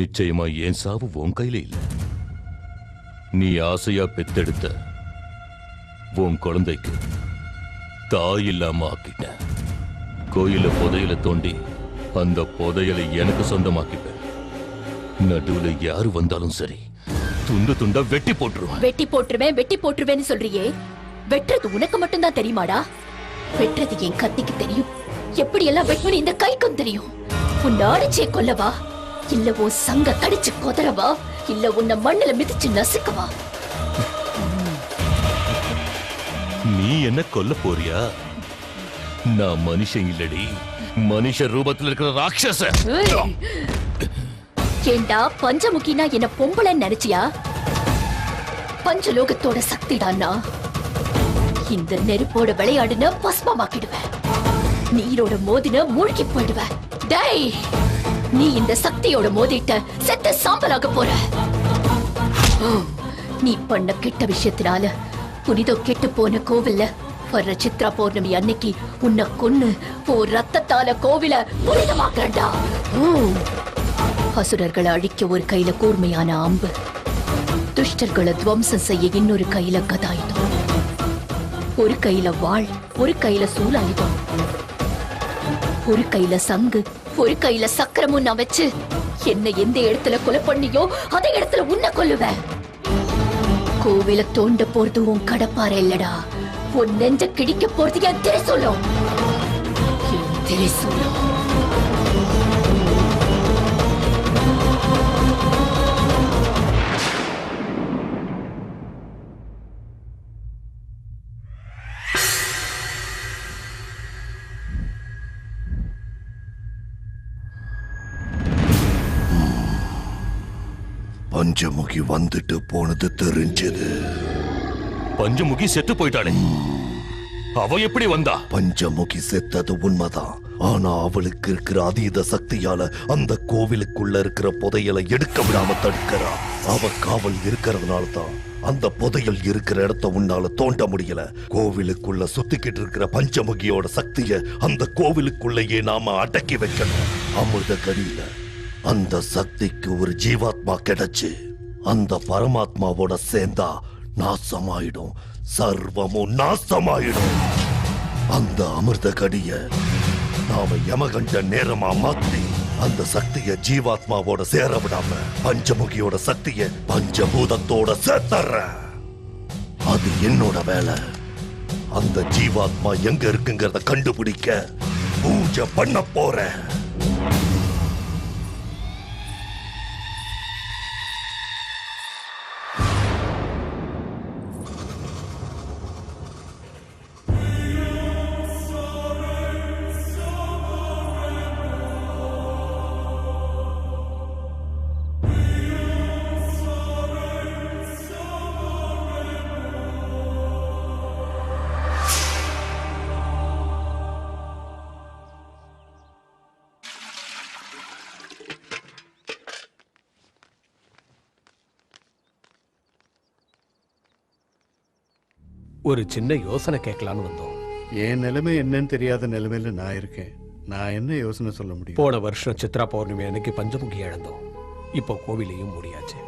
நிச்சயமா என் சாவு உன் கையில இல்ல. நீ ஆசையா பெத்தெடுத்த உன் குழந்தைக்கு தாய் இல்லாம ஆக்கிட்ட. கோயில புதையல தோண்டி அந்த புதையலை எனக்கு சொந்தமாக்கிப்பேன். நடுவுல யாரு வந்தாலும் சரி, துண்டு துண்டா வெட்டி போட்டுருவேன். வெட்டி போட்டுருவேன், வெட்டி போட்டுருவேன்னு சொல்றியே, வெட்டுறது உனக்கு மட்டும்தான் தெரியுமாடா? வெட்டுறது என் கத்திக்கு தெரியும். எப்படி எல்லாம் வெட்டுன்னு இந்த கைக்கும் தெரியும். உன்னை அடிச்சே கொல்லவா, இல்ல உன் சங்க கடிச்சு கொதறவா, இல்ல உன்னை மண்ணுல மிதிச்சு நசுக்கவா? நீ என்ன கொல்ல போறியா? நான் மனுஷன் இல்லடி, மனுஷ ரூபத்தில் இருக்கிற ராட்சச. ஏண்டா பஞ்சமுகினா என்ன பொம்பளைன்னு நினைச்சியா? பஞ்சலோகத்தோட சக்திடான்னா இந்த நெருப்போட விளையாடுன பஸ்மமாக்கிடுவேன். நீரோட மோதின மூழ்கி போயிடுவேன். டேய், நீ இந்த சக்தியோட மோதிட்ட செத்த சாம்பலாக போற. நீ பண்ண கெட்ட விஷயத்தினால புனிதம் கெட்டு போன கோவில்ல வர்ற சித்ரா பௌர்ணமி அன்னைக்கு உன்னை கொன்னு ரத்தத்தால கோவில புனிதமாக்கறடா. அசுரர்களை அழிக்க ஒரு கையில கூர்மையான அம்பு, துஷ்டர்களை துவம்சம் செய்ய இன்னொரு கையில கதாயுதம், ஒரு கையில வாள், ஒரு கையில சூலாயுதம், ஒரு கையில சங்கு, ஒரு கையில சக்கரமும் நான் வச்சு என்ன எந்த இடத்துல கொலை பண்ணியோ அதே இடத்துல உன்னை கொல்லுவேன். கோவில தோண்ட போறது உன் கடப்பாறை இல்லடா, உன் நெஞ்ச கிடிக்க போறது என் திரிசூலம். என் திரிசூலம். பஞ்சமுகி வந்துட்டு போனது தெரிஞ்சது. பஞ்சமுகி செத்து போயிட்டாளே, அவ எப்படி வந்தா? பஞ்சமுகி செத்தது உண்மைதான். ஆனா அவளுக்கு இருக்கிற அதீத சக்தியால அந்த கோவிலுக்குள்ள இருக்கிற புதையலை எடுக்க விடாம தடுக்கிறா. அவ காவல் இருக்கிறதுனால தான் அந்த புதையல் இருக்கிற இடத்த உன்னால தோண்ட முடியல. கோவிலுக்குள்ள சுத்திக்கிட்டு இருக்கிற பஞ்சமுகியோட சக்திய அந்த கோவிலுக்குள்ளேயே நாம அடக்கி வைக்கணும். அமிர்த கடியில அந்த சக்திக்கு ஒரு ஜீவாத்மா கிடைச்சு அந்த பரமாத்மாவோட சேர்ந்தா நாசமாயிடும், சர்வமும் நாசமாயிடும். அந்த அமிர்த கடிய நாம யமகண்ட நேரமா மாத்தி அந்த சக்திய ஜீவாத்மாவோட சேர விடாம பஞ்சமுகியோட சக்திய பஞ்சபூதத்தோட சேர்த்தற. அது என்னோட வேலை. அந்த ஜீவாத்மா எங்க இருக்குங்கிறத கண்டுபிடிக்க பூஜை பண்ண போறேன். ஒரு சின்ன யோசனை கேட்கலான்னு வந்தோம். என் நிலைமை என்னன்னு தெரியாத நிலைமையில நான் இருக்கேன். நான் என்ன யோசனை சொல்ல முடியும்? போன வருஷம் சித்ரா பௌர்ணமி அன்னைக்கு பஞ்சமுகி இழந்தோம். இப்போ கோவிலையும் முடியாச்சு.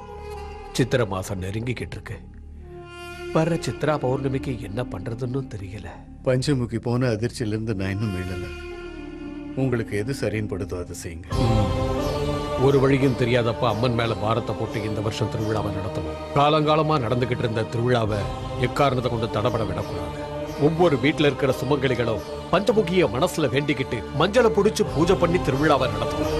சித்திரை மாசம் நெருங்கிக்கிட்டு இருக்கு. வர்ற சித்ரா பௌர்ணமிக்கு என்ன பண்றதுன்னு தெரியல. பஞ்சமுகி போன அதிர்ச்சியிலிருந்து நான் இன்னும் மீளல. உங்களுக்கு எது சரின்னு படுதோ அதை செய்யுங்க. ஒரு வழியும் தெரியாதப்ப அம்மன் மேல பாரத்தை போட்டு இந்த வருஷம் திருவிழாவை நடத்தணும். காலங்காலமா நடந்துகிட்டு இருந்த திருவிழாவை எக்காரணத்தை கொண்டு தடபட விடக்கூடாது. ஒவ்வொரு வீட்டுல இருக்கிற சுமங்கலிகளும் பஞ்சமுகிய மனசுல வேண்டிக்கிட்டு மஞ்சளை புடிச்சு பூஜை பண்ணி திருவிழாவை நடத்தணும்.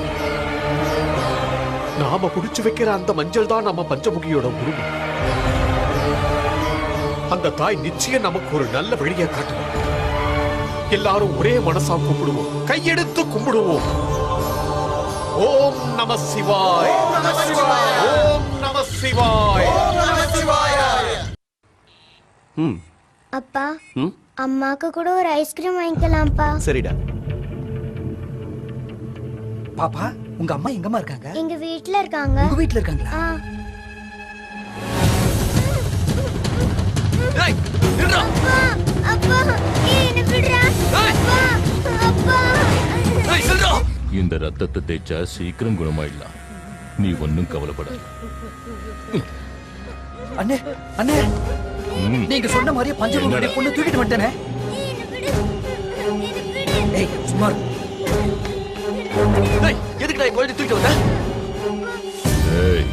நாம புடிச்சு வைக்கிற அந்த மஞ்சள் தான் நம்ம பஞ்சமுகியோட உருவம். அந்த தாய் நிச்சயம் நமக்கு ஒரு நல்ல வழியை காட்டணும். எல்லாரும் ஒரே மனசா கும்பிடுவோம், கையெடுத்து கும்பிடுவோம். ஓம் நம சிவாய், ஓம் நம சிவாய். அப்பா அம்மாக்கு கூட ஒரு ஐஸ்கிரீம் வாங்கிக்கலாம்ப்பா. சரிடா. பாப்பா உங்க அம்மா எங்கம்மா இருக்காங்க? எங்க வீட்ல இருக்காங்க. உங்க வீட்ல இருக்காங்களா? அப்பா என்ன விடுறா? அப்பா இந்த ரத்தத்தை தேய்ச்சா சீக்கிரம் குணமாயிடலாம். நீ ஒன்னும் கவலைப்படாத. அண்ணே அண்ணே நீங்க சொன்ன மாதிரியே பஞ்சமுகி பொண்ணு தூக்கிட்டு வந்துட்டேனே. ஏய் சும்மா எதுக்கு நான் கோயிலை தூக்கிட்டு வந்தேன்? ஏய்,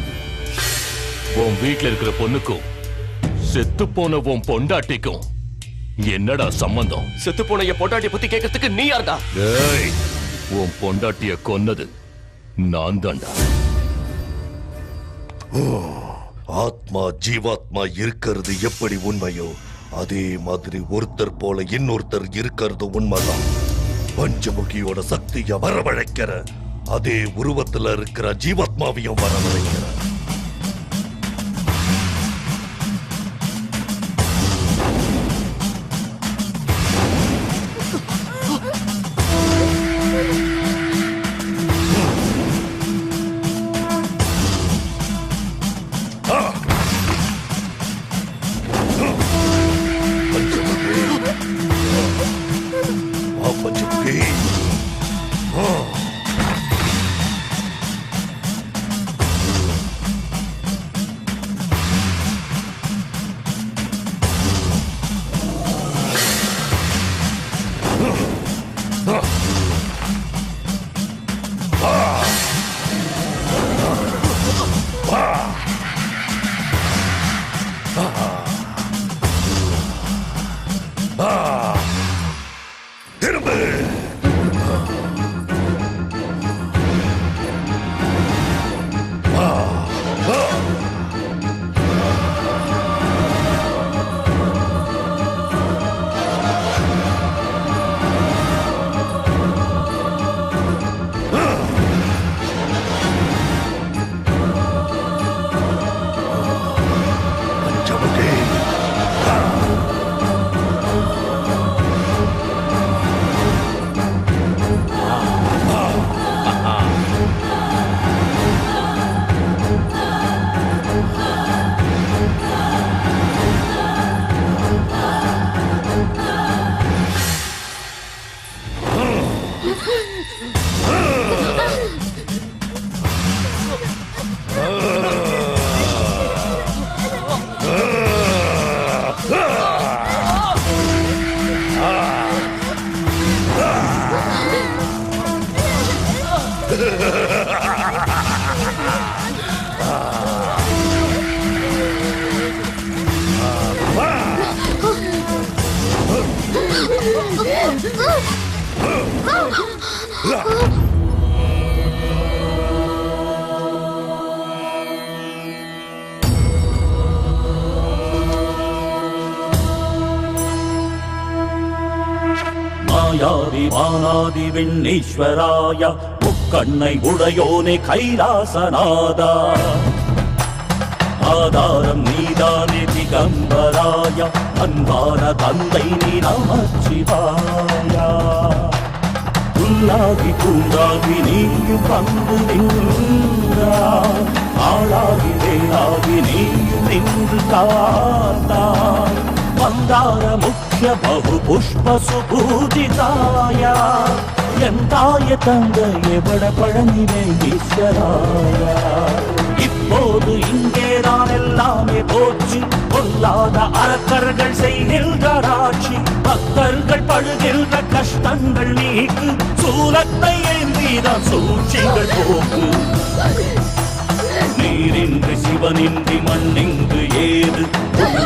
உன் வீட்டுல இருக்கிற பொண்ணுக்கும் செத்து போன உன் பொண்டாட்டிக்கும் என்னடா சம்பந்தம்? செத்து போன என் பொண்டாட்டிய பத்தி கேட்கறதுக்கு நீ யாருடா? ஏய், உன் பொண்டாட்டிய கொன்னது நான் தான்டா. ஆத்மா ஜீவாத்மா இருக்கிறது எப்படி உண்மையோ அதே மாதிரி ஒருத்தர் போல இன்னொருத்தர் இருக்கிறது உண்மைதான். பஞ்சமுகியோட சக்திய வரவழைக்கிற அதே உருவத்துல இருக்கிற ஜீவாத்மாவையும் வரவழைக்கிற. மாயாதி வானாதி விண்ணீஸ்வராய முக்கண்ணை உடையோனே கைலாசநாதா ஆதாரம் நீதானே திகம்பராய அன்பான தந்தை நீ நமச்சிவாயா புல்லாகி பூண்டாகி நீயும் வந்து நின்றாய் ஆளாகி வேளாகி நீயும் நின்று காத்தாய் ಮಂದಾರ ಮುಖ್ಯ ಬಹು ಪುಷ್ಪ ಸುಪೂಜಿತಾಯ ಎಂತಾಯ ತಂದೆಯೇ ಬಡ பழனிவே ஈஸ்வராய இப்போது இங்கே நான் எல்லாமே போச்சு பொல்லாத அரக்கர்கள் செய்கின்ற ஆட்சி பக்தர்கள் படுகின்ற கஷ்டங்கள் நீக்கு சூலத்தை ஏந்திதான் சூழ்ச்சிகள் போக்கு நீரின்றி சிவனின்றி மண்ணிங்கு ஏது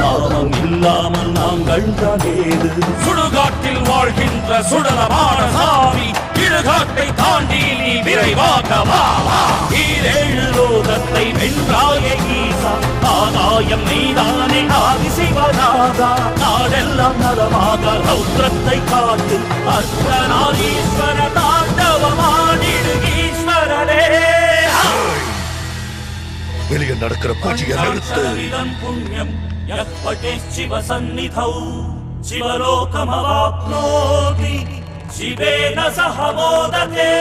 நாமம் இல்லாமல் நாங்கள் தான் ஏது சுடுகாட்டில் வாழ்கின்ற சுடலமான சாமி இடுகாட்டை தாண்டி நீ விரைவாக வா ஈரேழு லோகத்தை வென்றாய ஈசா ஆதாயம் நீதானே ஆதி சிவநாதா நாடெல்லாம் நலமாக ரௌத்ரத்தை காட்டு அர்த்தநாதீஸ்வர தாண்டவமாடிடு ஈஸ்வரனே வெளியே நடக்கிற பூஜையை நிறுத்து. புண்ணியம் யப்படே சிவ சந்நிதௌ சிவலோகமவாப்னோதி சிவேன சஹ மோததே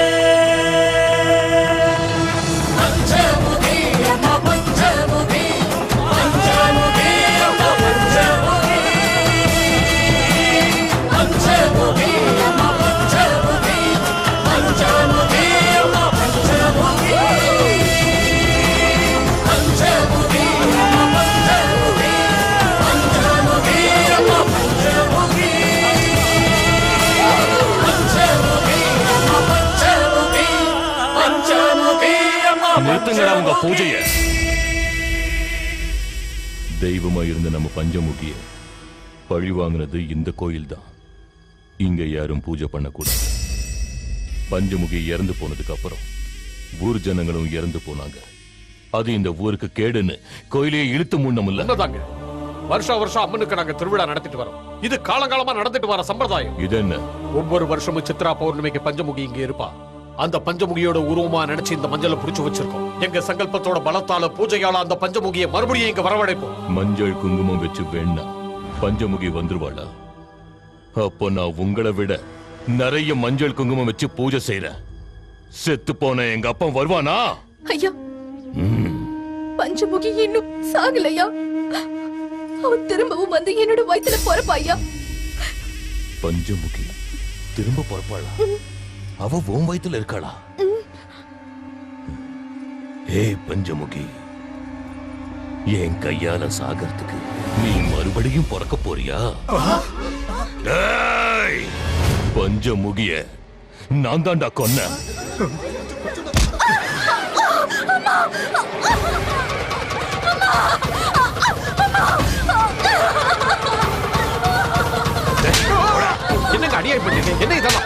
பஞ்சமுகி யம பஞ்சமுகி பஞ்சமுகி யம பஞ்சமுகி பஞ்சமுகி யம பஞ்சமுகி பஞ்சமுகி யம பஞ்சமுகி நிறுத்துங்கடா உங்க பூஜைய. தெய்வமா இருந்த நம்ம பஞ்சமுகிய பழி வாங்கினது இந்த கோயில் தான். இங்க யாரும் பூஜை பண்ணக்கூடாது. பஞ்சமுகி இறந்து போனதுக்கு அப்புறம் ஊர் ஜனங்களும் இறந்து போனாங்க. அது இந்த ஊருக்கு கேடுன்னு கோயிலையே இழுத்து மூடணும்ல. உண்மைதாங்க. வருஷம் வருஷம் அம்மனுக்கு நாங்க திருவிழா நடத்திட்டு வரோம். இது காலங்காலமா நடந்துட்டு வர சம்பிரதாயம். இது என்ன? ஒவ்வொரு வருஷமும் சித்ரா பௌர்ணமிக்கு பஞ்சமுகி இங்க இருப்பா. அந்த பஞ்சமுகியோட உருவமா நினைச்சு இந்த மஞ்சளை புடிச்சு வச்சிருக்கோம். எங்க சங்கல்பத்தோட பலத்தால பூஜையால அந்த பஞ்சமுகியை மறுபடியும் இங்க வரவழைப்போம். மஞ்சள் குங்குமம் வச்சு வேணா பஞ்சமுகி வந்துருவாளா? அப்போ நான் உங்களை விட நிறைய மஞ்சள் குங்குமம் வச்சு பூஜை செய்யறேன். செத்து போன எங்க அப்பா வருவானா? ஐயா, பஞ்சமுகி இன்னும் சாகலையா? அவன் திரும்பவும் வந்து என்னோட வயித்துல பொறப்பாயா? பஞ்சமுகி திரும்ப பொறப்பாளா? அவ உன் வயித்துல இருக்காளா? ஏய் பஞ்சமுகி, என் கையால சாகறதுக்கு நீ மறுபடியும் பிறக்க போறியா? பஞ்சமுகிய நான் தான்டா கொன்ன. என்னங்க அடியாய் பண்ணீங்க? என்ன இதெல்லாம்?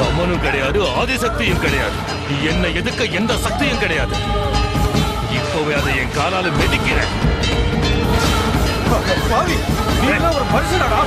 அம்மனும் கிடையாது, ஆதிசக்தியும் கிடையாது. என்னை எதுக்க எந்த சக்தியும் கிடையாது. இப்பவே அதை என் காலால மெதிக்கிறேன். ஒரு மனுஷனடா.